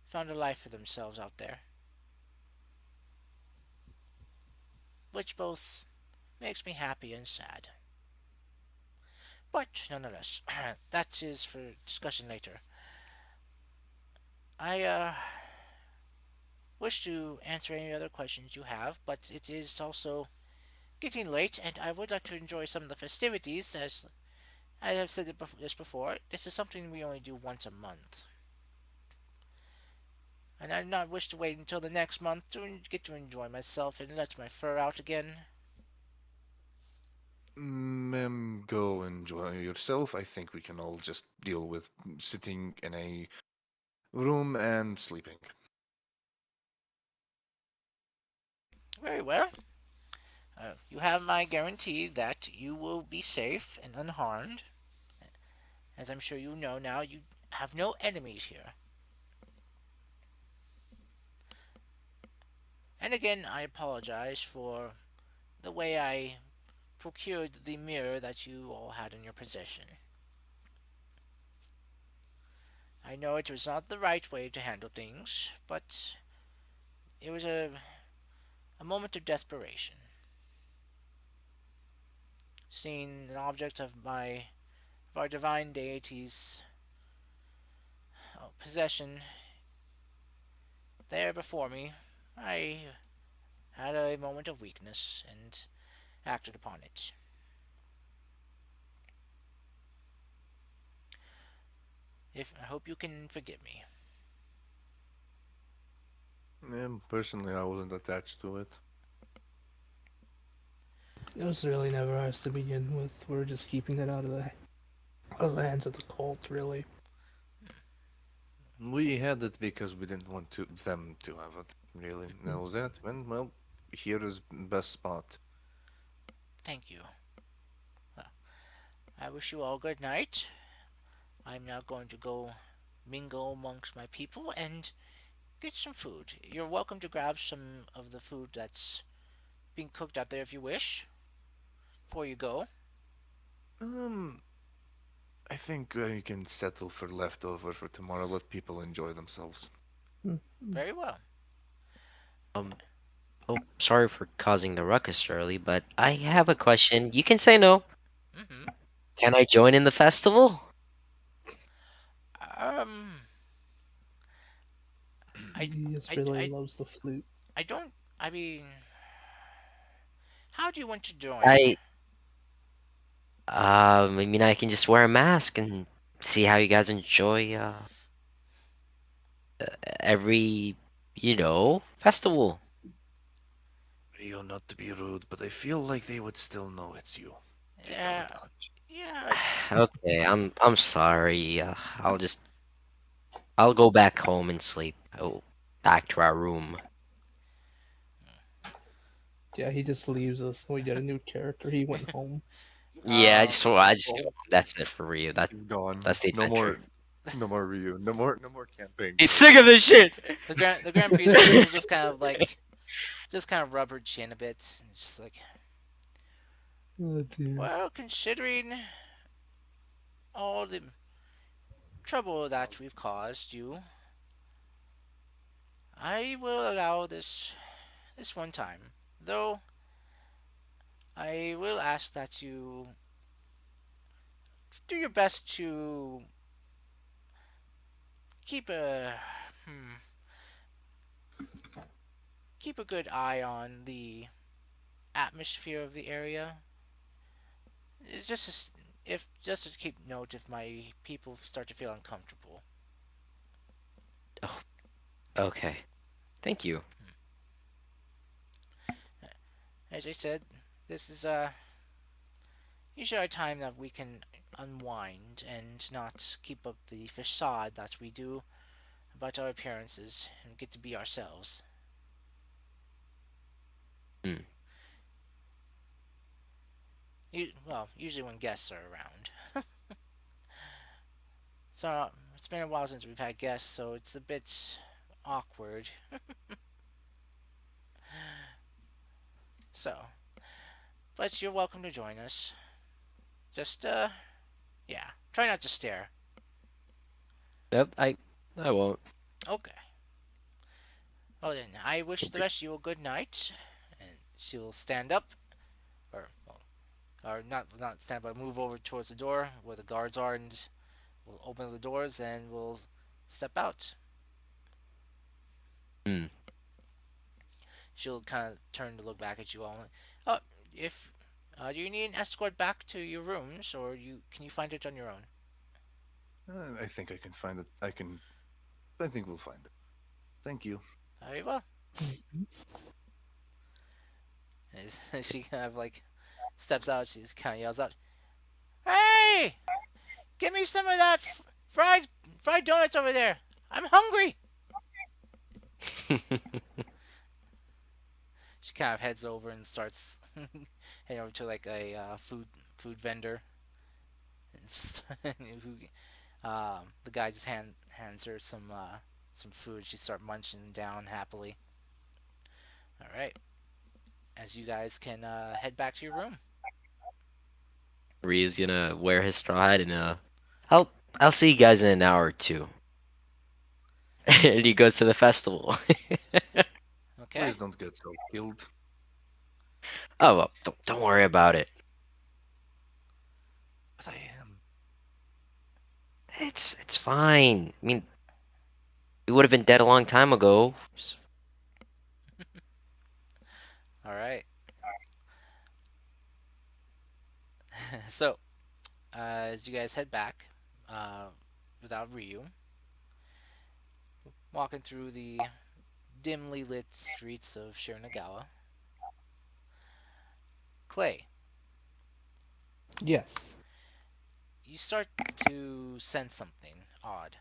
found a life for themselves out there. which both makes me happy and sad. But nonetheless, that is for discussion later. I wish to answer any other questions you have, but it is also getting late, and I would like to enjoy some of the festivities. As I have said this before, this is something we only do once a month, and I do not wish to wait until the next month to get to enjoy myself and let my fur out again. Go enjoy yourself. I think we can all just deal with sitting in a room and sleeping. Very well. You have my guarantee that you will be safe and unharmed. As I'm sure you know now, you have no enemies here. And again, I apologize for the way I procured the mirror that you all had in your possession. I know it was not the right way to handle things, but it was a moment of desperation. Seeing an object of our divine deity's possession there before me, I had a moment of weakness and acted upon it. If I hope you can forgive me. Personally, I wasn't attached to it. It was really never ours to begin with. We're just keeping it out of the hands of the cult, really. We had it because we didn't want them to have it. Really, that was it. And well, here is best spot. Thank you. Well, I wish you all good night. I'm now going to go mingle amongst my people and get some food. You're welcome to grab some of the food that's being cooked out there if you wish before you go. Um, I think we can settle for leftover for tomorrow. Let people enjoy themselves. Very well. Um, oh, sorry for causing the ruckus early, but I have a question. You can say no. Mm-hmm. Can I join in the festival? Um, I, He just I, really I, loves the flute. I don't. I mean, how do you want to join? I, I mean, I can just wear a mask and see how you guys enjoy every, festival. Rio, not to be rude, but I feel like they would still know it's you. Take Yeah, revenge. yeah. Okay, I'm sorry. I'll go back home and sleep. I'll back to our room. Yeah, he just leaves us. We get a new character. He went home. Yeah, I just Oh, that's it for Rio. he's gone. That's the No adventure. more, no more Ryu. No more campaign He's character. sick of this shit. The Grand Priestess will just kind of rub her chin a bit, and just like, Oh dear. well, considering all the trouble that we've caused you, I will allow this one time. Though I will ask that you do your best to keep a hmm, keep a good eye on the atmosphere of the area. It's if just to keep note if my people start to feel uncomfortable. Oh, okay. Thank you. As I said, this is usually a time that we can unwind and not keep up the facade that we do about our appearances and get to be ourselves. Hmm. Well, usually when guests are around. So it's been a while since we've had guests, so it's a bit awkward. So, but you're welcome to join us. Just yeah, try not to stare. Yep, I won't. Okay. Well then, I wish the rest of you a good night, and She'll stand up, or not stand up, but move over towards the door where the guards are, and we'll open the doors and we'll step out. Hmm. She'll kind of turn to look back at you all. Oh, if do you need an escort back to your rooms, or you can you find it on your own? I think I can find it. I think we'll find it. Thank you. Very well. As she kind of like steps out, she kind of yells out, "Hey, give me some of that fried donuts over there. I'm hungry." She kind of heads over and starts heading over to like a food vendor. The guy just hands her some food. She start munching down happily. All right, as you guys can head back to your room. Ryu's gonna wear his straw hat and I'll I'll see you guys in an hour or two. And he goes to the festival. Okay. Please don't get so killed. Oh well, don't worry about it. But I am. It's fine. I mean, we would have been dead a long time ago. All right. So as you guys head back, uh, without Ryu, walking through the dimly lit streets of Shiranagawa, Clay, Yes. you start to sense something odd.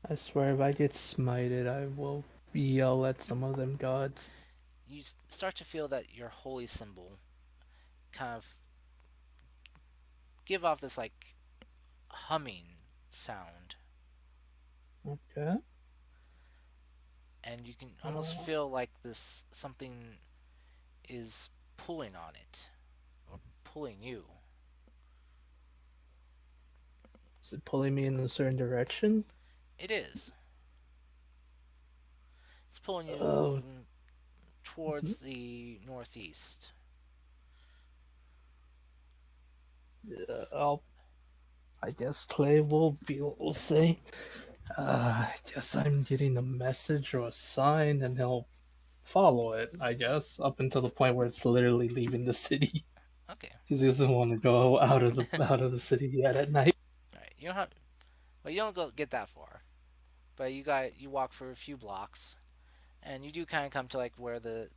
I swear if I get smited, I will yell at some of them gods. You start to feel that your holy symbol kind of give off this like humming sound, Okay. and you can almost Uh, feel like this something is pulling on it or pulling you. is it pulling me in a certain direction? It is. It's pulling Oh, you mhm. towards the northeast. I'll. I guess Clay will say, I guess I'm getting a message or a sign, and he'll follow it. I guess up until the point where it's literally leaving the city Okay. because he doesn't want to go out of the city yet at night. All right. You don't have. Well, you don't go get that far, but you walk for a few blocks, and you do kind of come to like where the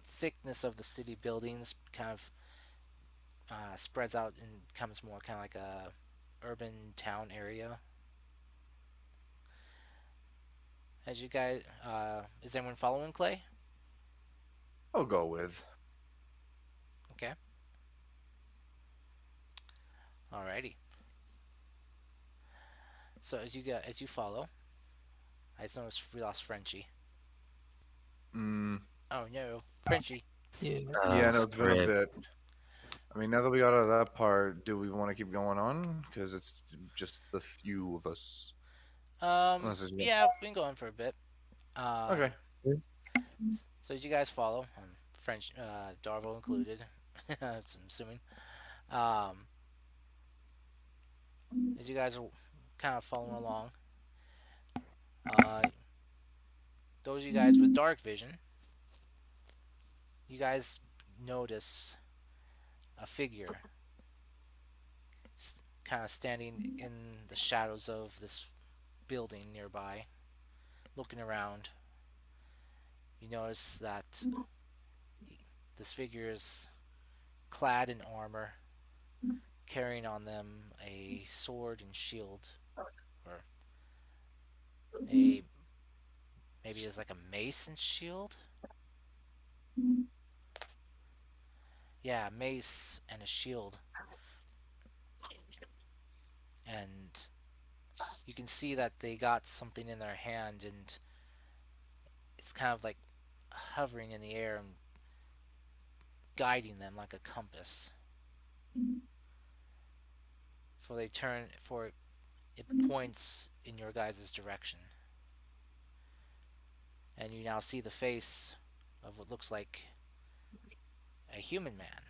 thickness of the city buildings kind of spreads out and becomes more kind of like a urban town area. As you guys, is anyone following Clay? I'll go with. Okay. Alrighty. So as you follow, I just noticed we lost Frenchie. Mm, Oh no, Frenchie. Yeah. yeah, no, it's been a Rip. bit. I mean, now that we got out of that part, do we want to keep going on? Because it's just the few of us. Unless there's Yeah, we can go on for a bit. okay. So as you guys follow, French, Darvo included, I'm assuming. Um, as you guys are kind of following along, uh, those of you guys with dark vision, you guys notice a figure kind of standing in the shadows of this building nearby, looking around. You notice that this figure is clad in armor, carrying on them a sword and shield, or a maybe it's like a mace and shield. Yeah, mace and a shield, and you can see that they got something in their hand, and it's kind of like hovering in the air and guiding them like a compass. For it points in your guys' direction, and you now see the face of what looks like a human man.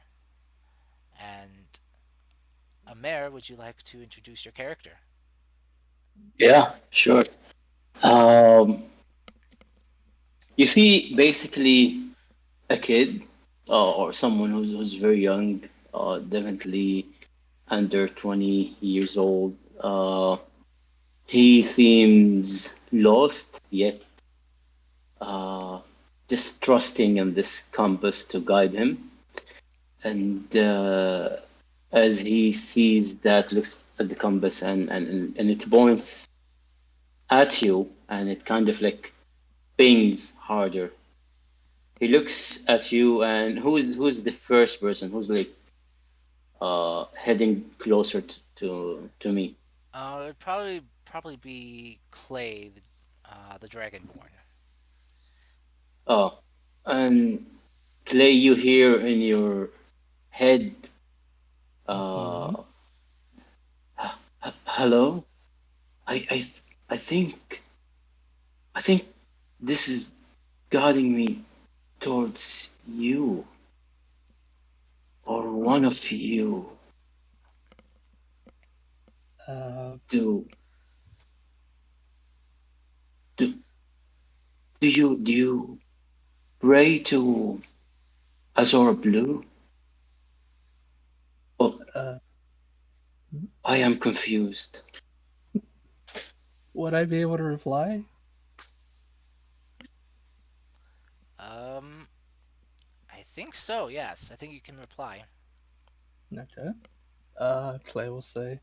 And Amer, would you like to introduce your character? Yeah, sure. Um, you see, basically, a kid or someone who's very young, definitely under 20 years old. He seems lost, yet uh, just trusting in this compass to guide him. And as he sees that, looks at the compass and it points at you, and it kind of like pings harder. He looks at you, and who's the first person who's like heading closer to me? It'd probably be Clay, the Dragonborn. Oh, and Clay, you hear in your head, Hmm. uh, hello. I I th- I think I think this is guiding me towards you or one of you. Uh, Do do do you pray to Azor Blue? Oh, uh, I am confused. would I be able to reply? Um, I think so. Yes, I think you can reply. Okay. Clay will say,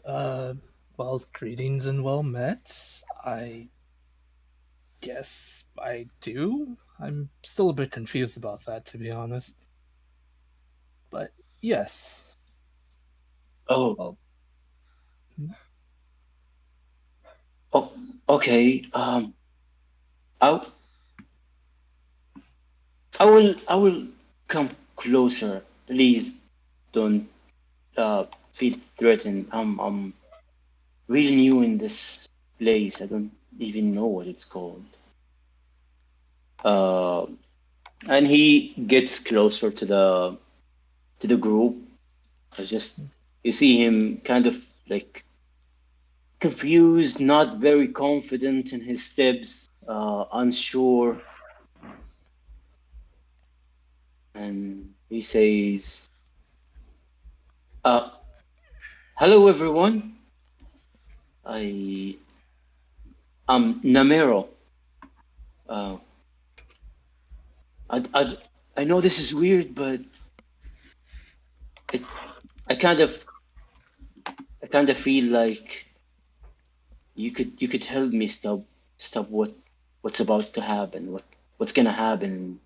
uh, well, greetings and well met. I guess I do. I'm still a bit confused about that, to be honest. But yes. Oh, Well, oh, okay. I I will come closer. Please don't feel threatened. I'm really new in this place. I don't even know what it's called. Uh, and he gets closer to the group. I just you see him kind of like confused, not very confident in his steps, unsure, and he says, uh, "Hello, everyone. I am Namero. Uh, I, I, I know this is weird, but it, I kind of, I kind of feel like you could help me stop what's about to happen, what's gonna happen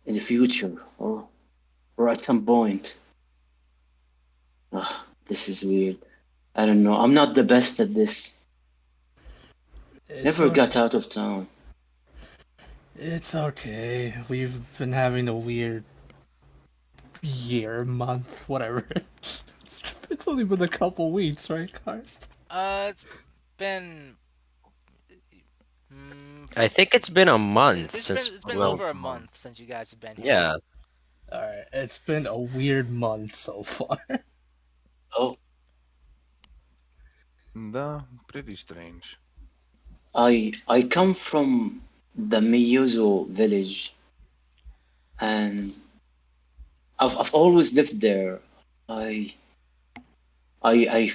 in the future, or at some point. This is weird. I don't know. I'm not the best at this. it's Never got okay. out of town. It's okay. We've been having a weird year, month, whatever. It's only been a couple weeks, right, Karst? It's been. I think it's been a It's, month it's been since, it's been well, over a Month. month since you guys have been here. yeah. Alright, it's been a weird month so far. Oh, Да, pretty strange. I come from the Miyuzo village, and I've always lived there. I I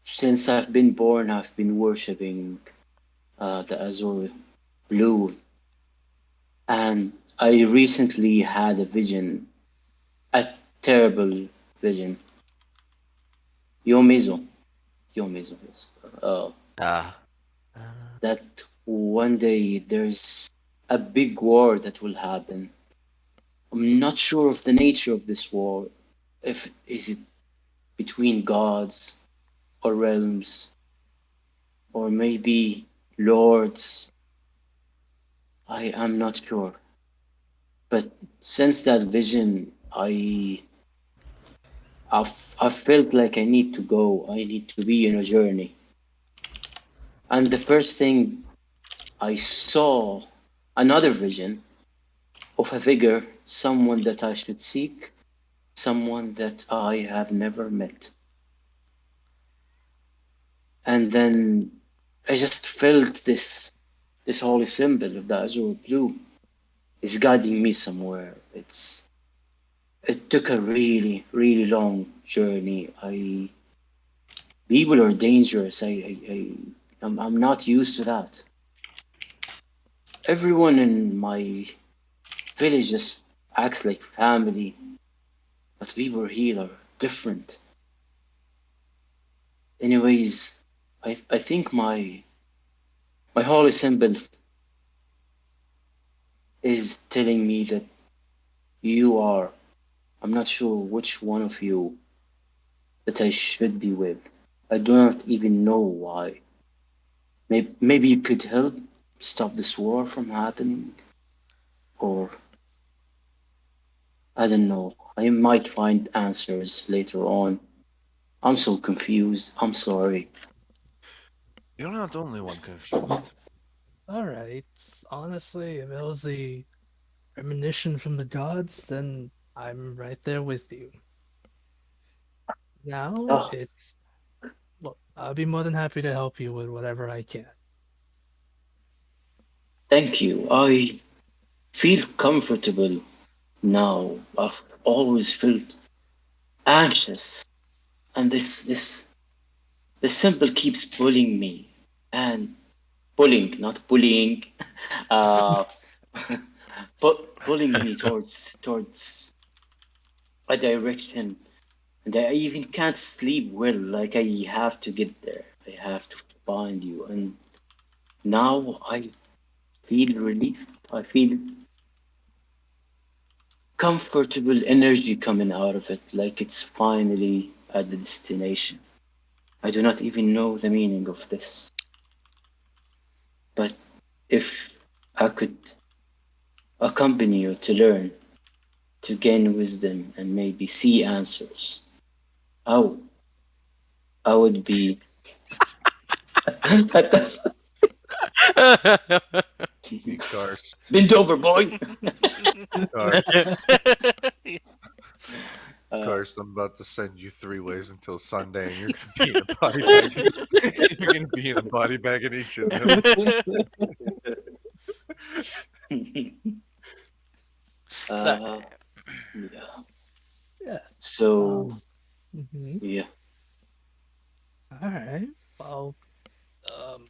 since I've been born, I've been worshiping the Azure Blue, and I recently had a vision, a terrible vision. Yomizo, Yomizo, yes. Uh, Uh, that one day there's a big war that will happen. I'm not sure of the nature of this war. If is it between gods or realms or maybe lords? I am not sure. But since that vision, I felt like I need to go. I need to be in a journey. And the first thing I saw another vision, of a figure, someone that I should seek, someone that I have never met. And then I just felt this holy symbol of the azure blue is guiding me somewhere. It took a really, really long journey. I People are dangerous. I'm not used to that. Everyone in my village just acts like family, but people here are different. Anyways, I think my holy symbol is telling me that you are. I'm not sure which one of you that I should be with. I do not even know why. Maybe you could help stop this war from happening, or I don't know. I might find answers later on. I'm so confused. I'm sorry. You're not the only one confused. Alright. Honestly, if it was the premonition from the gods, then I'm right there with you. Now Oh, it's look, I'll be more than happy to help you with whatever I can. thank you. I feel comfortable now. I've always felt anxious, and this symbol keeps pulling me, and pulling, not bullying, uh, pulling me towards a direction, and I even can't sleep well. Like I have to get there. I have to find you, and now I feel relief. I feel comfortable energy coming out of it, like it's finally at the destination. I do not even know the meaning of this, but if I could accompany you to learn, to gain wisdom, and maybe see answers, oh, I would be. Hey, Karst. Bent over, boy. Kar- Uh, Karst, I'm about to send you three ways until Sunday, and you're gonna be in a body bag. You're gonna be in a body bag in each of them. So, uh, yeah. Yes. So, Mhm. yeah. Alright. Well, um,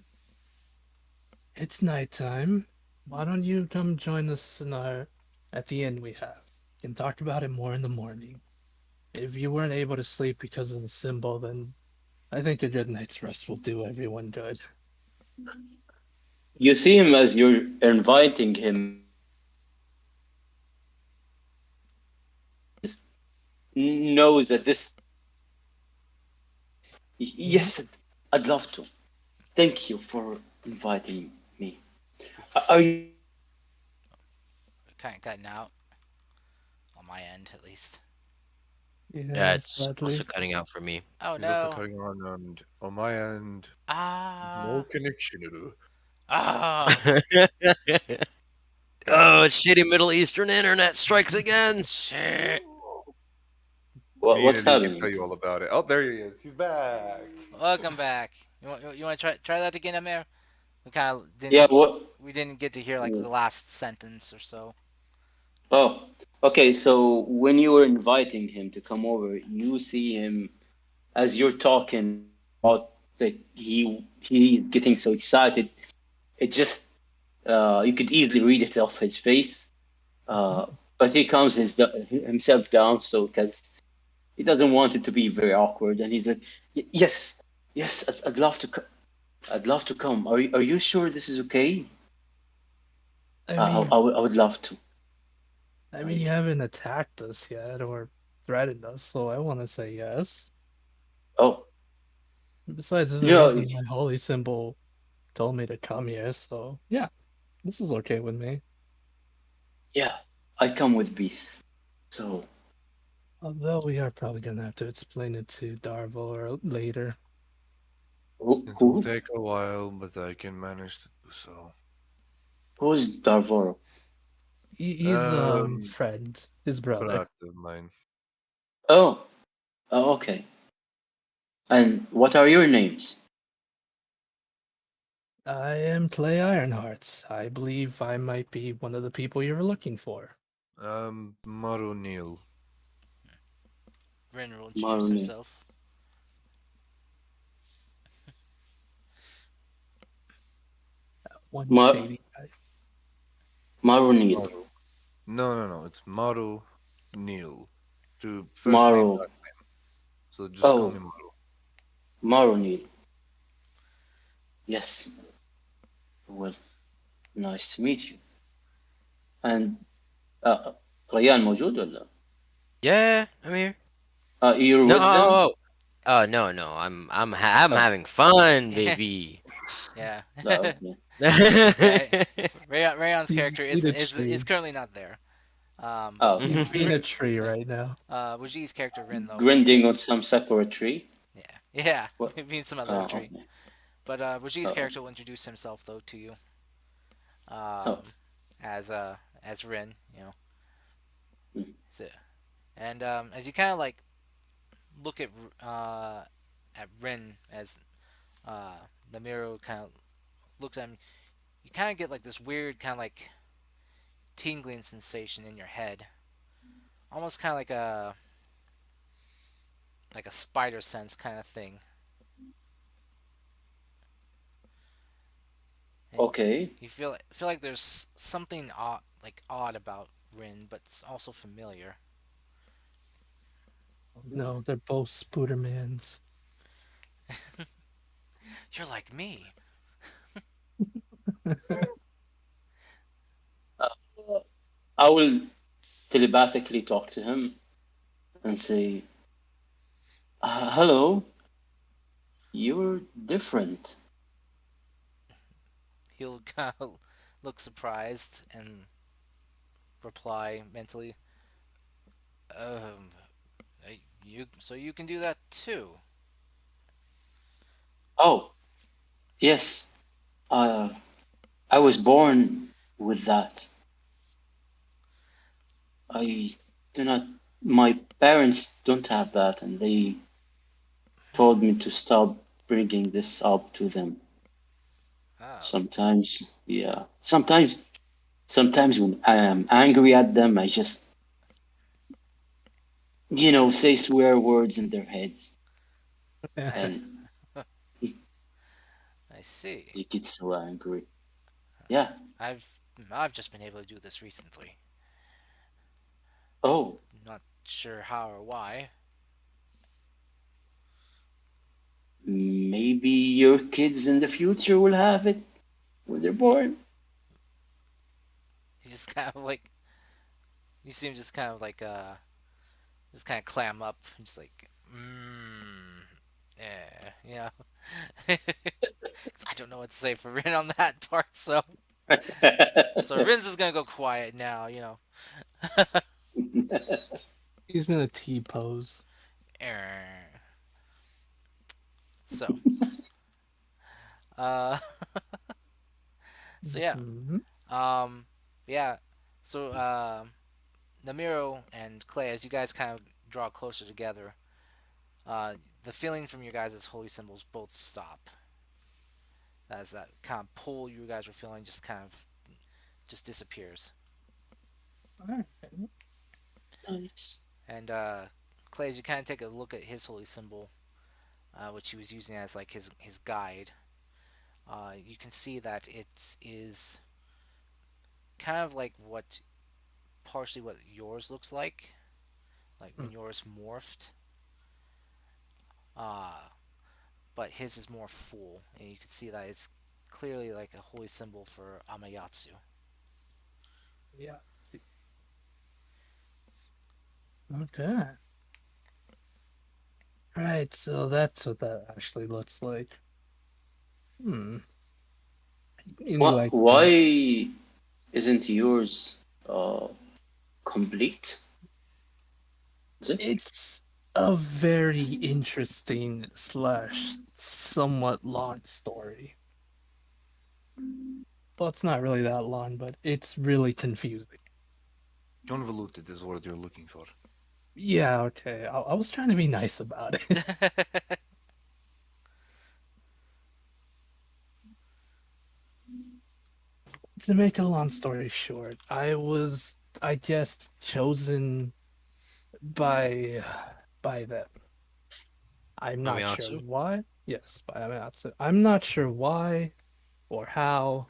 it's nighttime. Why don't you come join us in our at the inn we have? We can talk about it more in the morning. If you weren't able to sleep because of the symbol, then I think a good night's rest will do everyone good. You see him as you're inviting him, just knows that this. Mhm. Yes, I'd love to. Thank you for inviting me. Are you kind of cutting out on my end, at least. Yeah, Yeah, it's also sadly. cutting out for me. Oh He's also no! cutting on my end. No Ah! connection. Ah! Oh, shitty Middle Eastern internet strikes again. Shit! Me and what's Eddie can tell happening? you all about it. Oh, there he is. He's back. Welcome back. You want to try that again, Amir? We kind of Yeah, didn't what? we didn't get to hear like the last sentence or so. Oh, okay. So when you were inviting him to come over, you see him as you're talking about like he getting so excited. It just you could easily read it off his face. Uh, but he calms himself down so because he doesn't want it to be very awkward, and he's like, Yes, yes, I'd love to. I'd love to come. Are you sure this is okay? I mean, I would love to. you I haven't attacked us yet or threatened us, so I want to say yes. oh Besides, there's a no, reason my holy symbol told me to come here, so yeah, this is okay with me. yeah, I come with peace. So Although we are probably gonna have to explain it to Darvo or later. who It will who take a while, but I can manage to do so. who's Darvoro? He's friend, his brother. Correct of mine. Oh, oh, okay. And what are your names? I am Clay Ironheart. I believe I might be one of the people you were looking for. Maru Neil. Rin will introduce Maruni. himself. One Mar shady guy. Marunil. Maru. No, no, no. It's Maru Neil. To first name, Maru. last name. So just call Oh, me Maru. Marunil. Yes. Well, nice to meet you. And ريان موجود ولا؟ Yeah, I'm here. You're No, with them? no, no. I'm Oh, having fun, baby. Yeah. no, okay. Yeah. Rayon's He's character being a is tree. currently not there. But Oh, He's being Ri- a tree right now. Wuji's character Rin though, grinding on some separate tree? yeah, yeah, What? being some other Oh, tree. okay. But Wuji's Oh, character will introduce himself though to you, oh. um, as Rin, you know. Mm. So, and as you kind of like look uh at Rin as uh Namiro kind of looks at him, you kind of get like this weird kind of like tingling sensation in your head, almost kind of like a spider sense kind of thing, and Okay. you feel like there's something odd about Rin, but it's also familiar. No, they're both Spoodermans. You're like me. Uh, I will telepathically talk to him and say, hello, you're different. He'll kind of look surprised and reply mentally, "Um, you can do that too." Oh, yes, uh, I was born with that. I do not, my parents don't have that, and they told me to stop bringing this up to them. Oh, Sometimes, yeah, sometimes when I am angry at them, I just, say swear words in their heads, and I see. they get so angry. Yeah. I've I've just been able to do this recently. Oh, Not sure how or why. maybe your kids in the future will have it when they're born. He just kind of like you see him just kind of like just kind of clam up, just like yeah, you know. I don't know what to say for Rin on that part, so Rin's is gonna go quiet now, you know. He's in a T pose. So, uh, so yeah, Mhm. um, yeah, so Namiro and Clay, as you guys kind of draw closer together, the feeling from your guys' holy symbols both stop. As that kind of pull you guys were feeling just kind of just disappears. Alright. Nice. And Clay, as you kind of take a look at his holy symbol, which he was using as like his guide, you can see that it is kind of like partially what yours looks like when Mm. yours morphed. Uh, but his is more full, and you can see that it's clearly like a holy symbol for Amayatsu. Yeah. Okay. Right, so that's what that actually looks like. Hmm. Anyway, Why isn't yours uh complete? Is it? it's a very interesting slash somewhat long story. Well, it's not really that long, but it's really confusing. Convoluted is what you're looking for. Yeah, okay. I was trying to be nice about it. To make a long story short, I guess, chosen by them. I'm not sure Mamiatsu? why. Yes, by Amatsu. I'm not sure why or how.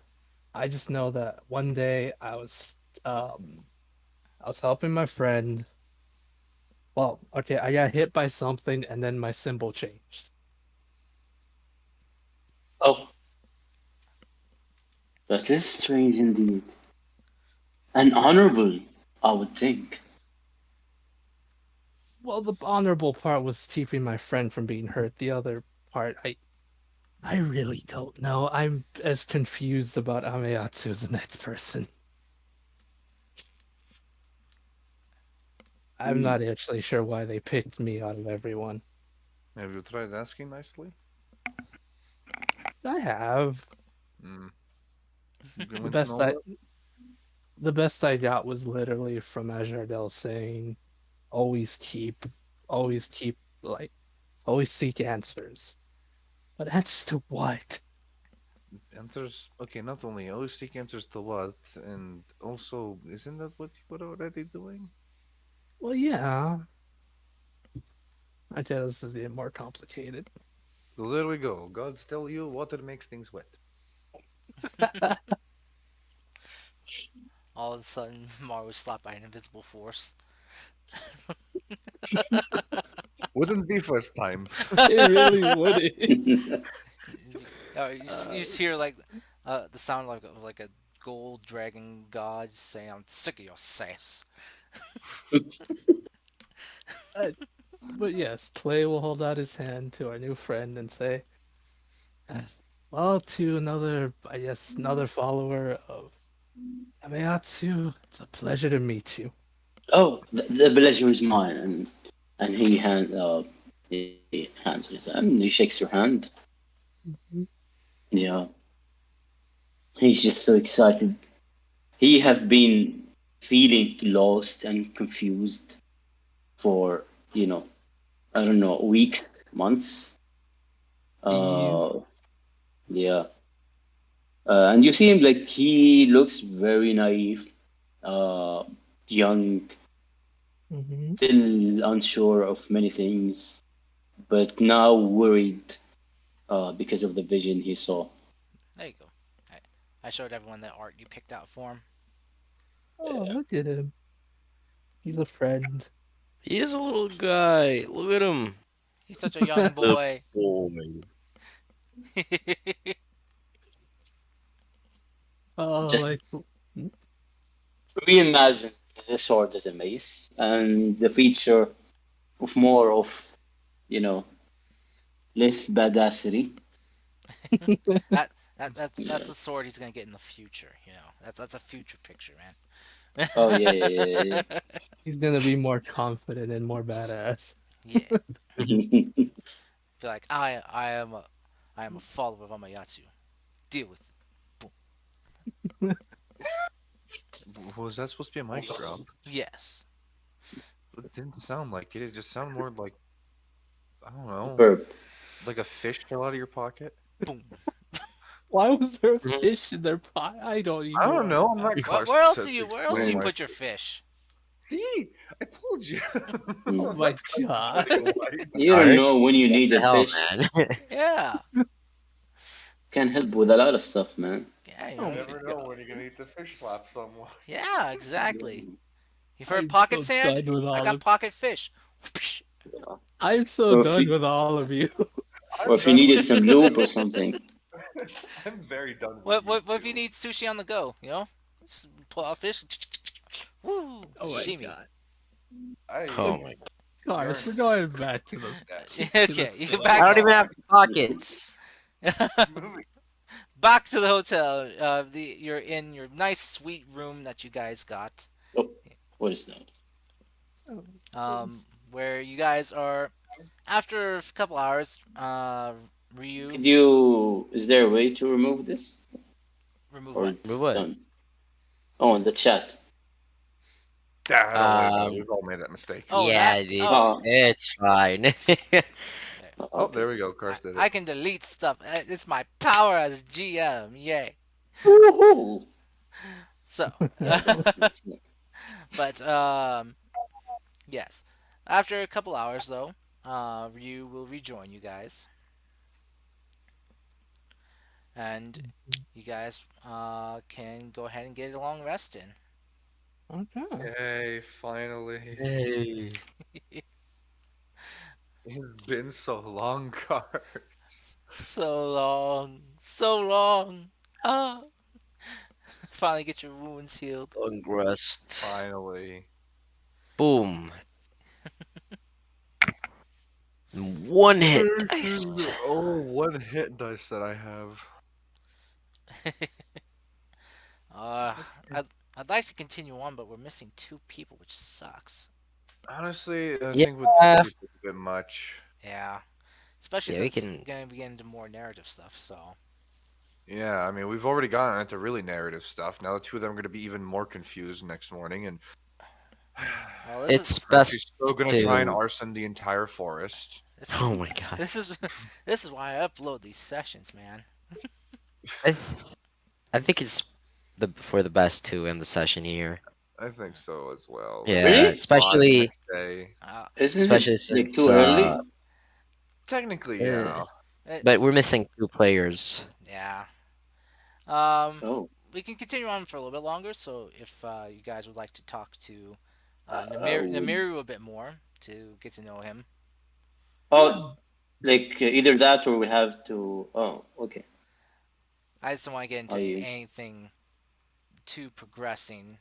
I just know that one day I was helping my friend. Well, okay, I got hit by something and then my symbol changed. Oh, that is strange indeed. And honorable, I would think. Well, the honorable part was keeping my friend from being hurt. The other part, I really don't know. I'm as confused about Amayatsu as the next person. I'm Hmm. not actually sure why they picked me out of everyone. Have you tried asking nicely? I have. Mm. The Going to best know I that? the best I got was literally from Ajardel saying, "Always keep, always keep, like, always seek answers." But answers to what? Answers. Okay, not only always seek answers to what, and also, isn't that what you were already doing? Well, yeah. I tell this is getting more complicated. So there we go. Gods tell you water makes things wet. All of a sudden, Mario was slapped by an invisible force. Wouldn't be first time. It really wouldn't. You just hear like the sound like of like a gold dragon god saying, "I'm sick of your sass." Uh, but yes, Clay will hold out his hand to our new friend and say, "Well, to another, I guess, another follower of Amayatsu, it's a pleasure to meet you." Oh, the pleasure is mine, and he hands his hand. He shakes your hand. Mhm. Yeah, he's just so excited. He have been feeling lost and confused for you know I don't know weeks, months. He's Uh, yeah, and you see him like he looks very naive, uh, young, mhm. still unsure of many things, but now worried because of the vision he saw. There you go. I, I showed everyone that art you picked out for him. Oh, look at him. He's a friend. He is a little guy. Look at him. He's such a young The boy. boy. Oh, Just like, reimagine the sword as a mace and the feature of more of, you know, less badassery. That's Yeah. the sword he's gonna get in the future. That's a future picture, man. Oh yeah, he's gonna be more confident and more badass. Yeah. yeah. Feel like I am a follower of Amayatsu. Deal with it. Boom. Was that supposed to be a mic drop? Yes. It didn't sound like it. It just sounded more like, I don't know, Verb. like a fish fell out of your pocket. Boom. Why was there a fish in their pie? I don't I even don't want to know. I'm know. not car Where else do to you Where else do explain you Mm, put your myself. fish? See, I told you. Oh mm. my That's god. concentrating light. You don't Cars? know when you What need the a hell, fish. man? Yeah. Can help with a lot of stuff, man. Yeah. Oh You my never know when god. you're gonna eat the fish slap someone. Yeah. Exactly. You've heard I'm pocket so sand? done with I all got of pocket fish. Yeah. I'm so Or if done you, with all of you. or I'm if you done with needed you some lube or too. something. I'm very done with What you what what if you too. need sushi on the go? Just pull out fish. Woo, Oh my sashimi. god. I Look, Oh my god. Cars, yearn we're for some going fish back to the instead. to the Okay, you go story. I back don't to even have pockets. Moving. back to the hotel. You're in your nice sweet room that you guys got. Oh, what is that? Oh, Um, where you guys are after a couple hours. Ryu, Could you? Is there a way to remove this, remove or what? Move it's what? done? Oh, in the chat. Ah, don't worry about it. Um, We've all made that mistake. Oh, that. yeah, dude, Oh, Oh, it's fine. Oh, okay. there we go. Cars did I it. can delete stuff. It's my power as GM. Yay. Woohoo! So, Yes. but yes. After a couple hours, though, Ryu will rejoin you guys, and you guys can go ahead and get a long rest in. Okay. Yay! Finally. Hey. It's been so long, Cars. So long, so long. Ah, finally get your wounds healed. Long rest. Finally. Boom. One hit dice. Oh, one hit dice that I have. uh, I'd I'd like to continue on, but we're missing two people, which sucks. Honestly, I think with two Yeah. people it's a bit much. Yeah, especially Yeah, we since can. we're gonna be getting into more narrative stuff. So, Yeah, I mean, we've already gotten into really narrative stuff. Now the two of them are going to be even more confused next morning, and well, this is It's best Frenchie's still going to try and to. arson the entire forest. this, Oh my god. this is this is why I upload these sessions, man. I, th- I think it's for the best to end the session here. I think so as well. Yeah, Really? The especially next day. Uh, Isn't it especially like since too early? Technically, eh, yeah. it, but we're missing two players. yeah. Um, Oh. we can continue on for a little bit longer. So, if you guys would like to talk to Would Namiru a bit more to get to know him, oh, like either that or we have to. Oh, okay. I just don't want to get into I anything too progressing.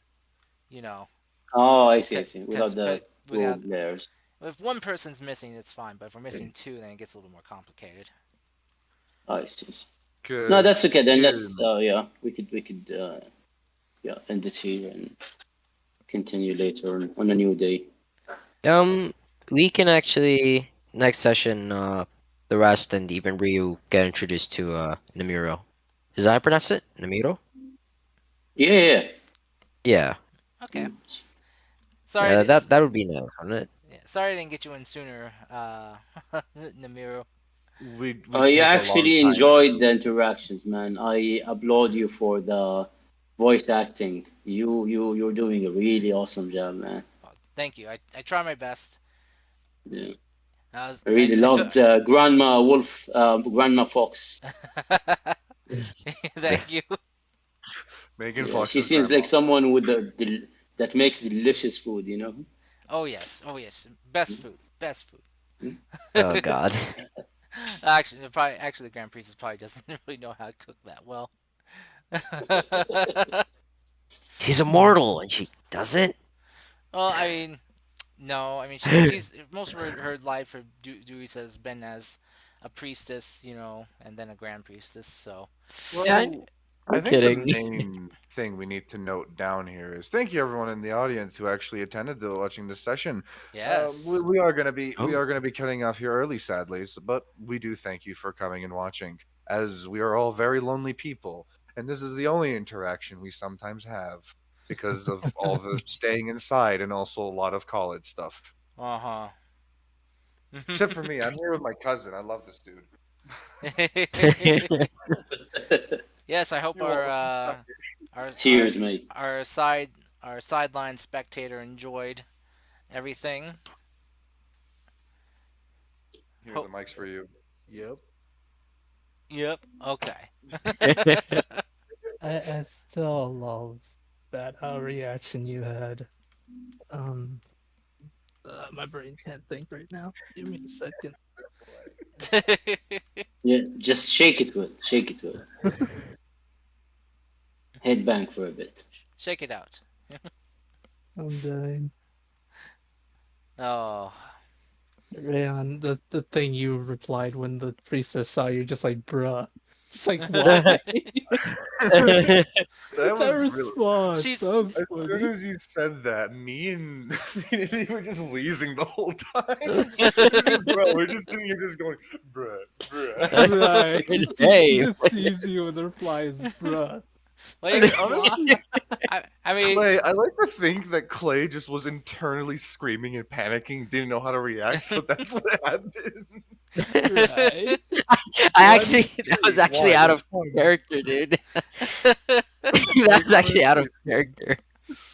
You know, oh, I see, I see. because Without the we got two players. if one person's missing, it's fine. But if we're missing two, then it gets a little more complicated. I see. I see. No, Because that's okay. Then let's. Yeah, we could. Yeah, end it here and continue later on a new day. Um, we can actually next session. The rest and even Ryu get introduced to Namiro. Is that how I pronounce it? Namiro? Yeah, yeah. Yeah. Okay. Yeah. Sorry, Yeah. That would be nice, wouldn't it? yeah, sorry I didn't get you in sooner, Namiru. we I take a long actually time enjoyed to. the interactions, man. I applaud you for the voice acting. You're doing a really awesome job, man. Well, thank you. I try my best. Yeah. I I really I took. loved Grandma Wolf, Grandma Fox. Thank you. Megan Yeah, she Fox's seems grandma. like someone with that makes delicious food, you know? Oh yes. Oh yes. Best food. Best food. Hmm? Oh God. The Grand Priestess probably doesn't really know how to cook that well. She's immortal and she doesn't. Well, I mean, no. I mean, she's most of her life, her duties has been as a priestess, and then a Grand Priestess. So, Yeah, Well, I I'm think the kidding. main thing we need to note down here is thank you everyone in the audience who actually attended to watching this session. yes. We are gonna be we Oh. are gonna be cutting off here early, sadly, but we do thank you for coming and watching, as we are all very lonely people, and this is the only interaction we sometimes have because of all the staying inside and also a lot of college stuff. Uh huh. Except for me, I'm here with my cousin. I love this dude. Yes, I hope You're welcome. our our Cheers, mate. our sideline spectator enjoyed everything. Here, the Hope. mic's for you. Yep. Yep. Okay. I still love that reaction you had. Um, my brain can't think right now. Give me a second. Yeah, just shake it good. Shake it good. Headbang for a bit. Shake it out. I'm dying. Oh. Rayon, the thing you replied when the priestess saw you, just like, bruh. Just like, why? That That was really. response. She's- That was As soon funny. as you said that, me and me were just wheezing the whole time. Bro, we're just sitting here just going, bruh, bruh. Right. Hey. He just sees you and the reply is, bruh. Well, I you, mean, honestly, I mean, Clay, I like to think that Clay just was internally screaming and panicking, didn't know how to react, so that's what happened. Right. I Well, actually that was actually why? out What's of fun? character, dude. That's actually out of character.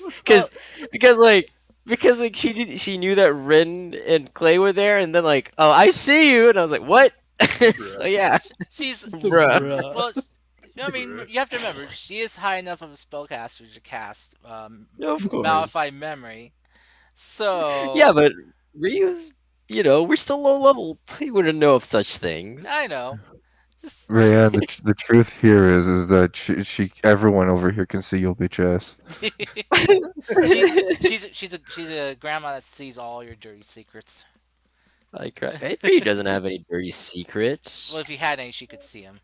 well, Because because like because she knew that Rin and Clay were there, and then like, oh, I see you, and I was like, what? So Bruh. yeah, she's bruh. Bruh. well. I mean, Bruh. you have to remember she is high enough of a spellcaster to cast Of course. Malify memory. So Yeah, but Ryu's, we're still low level. He wouldn't know of such things. I know. Just Rayanne, the truth here is that she everyone over here can see your bitch ass. she she's a grandma that sees all your dirty secrets. Like, Ryu doesn't have any dirty Well, secrets. if he had any, she could see him.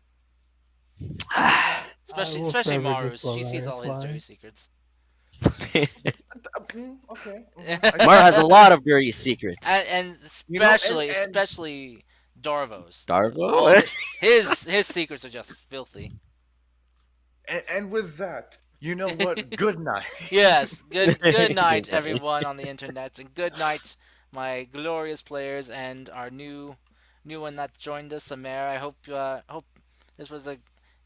I Especially will especially forever just Maru's. blow She sees all his Firefly. dirty secrets. Okay. Mara has a lot of dirty secrets. And You know, especially Darvo's. All Darvo? his secrets are just filthy. and with that, you know what? Good night. Yes, good night everyone on the internet, and good night my glorious players and our new one that joined us, Samara. I hope this was a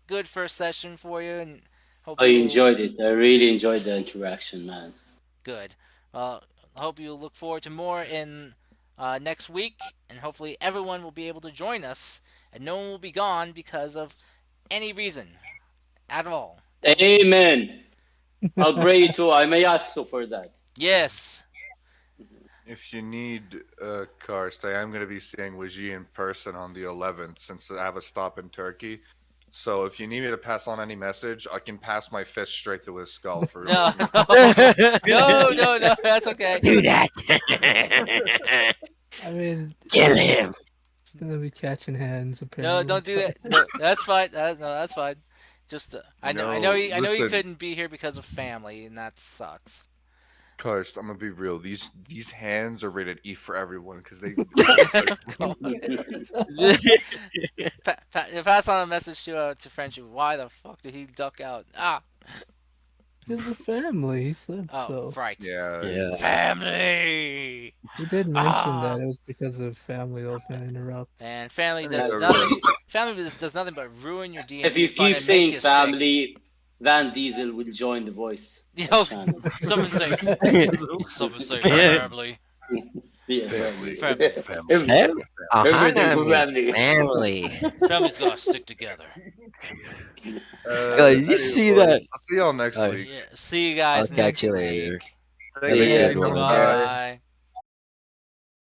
good first session for you, and hope I you enjoyed it. I really enjoyed the interaction, man. good. I hope you look forward to more in next week, and hopefully everyone will be able to join us, and no one will be gone because of any reason at all. Doesn't Amen. I'll pray to Imayatsu for that. yes. If you need Karst, I am going to be seeing Wajee in person on the 11th since I have a stop in Turkey. So if you need me to pass on any message, I can pass my fist straight through his skull for. No, no, that's okay. Do that. I mean, Kill him. it's gonna be catching hands No, apparently. don't do that. No, that's fine. No, that's fine. Just I know you Listen, couldn't be here because of family, and that sucks. Karst, I'm gonna be real. These hands are rated E for everyone because they. Pass on a message to Friendship. Why the fuck did he duck out? Ah, He's a family. He said oh, so. right. Yeah. Yeah. Family. He did mention Ah. that it was because of family that was gonna interrupt. And family I mean, does so nothing. really. Family does nothing but ruin your D and If D you fun keep and make saying you sick. family, Van Diesel will join the voice Yo, channel. someone say Yeah. family. Yeah, Family. Family. Everything everything for family. Family. Family's gotta stick together. Guys, you see Boys, that? I'll see y'all next Oh, week. Yeah. See you I'll guys catch next you week. later. Take See ya. care. Good one. Bye. Bye.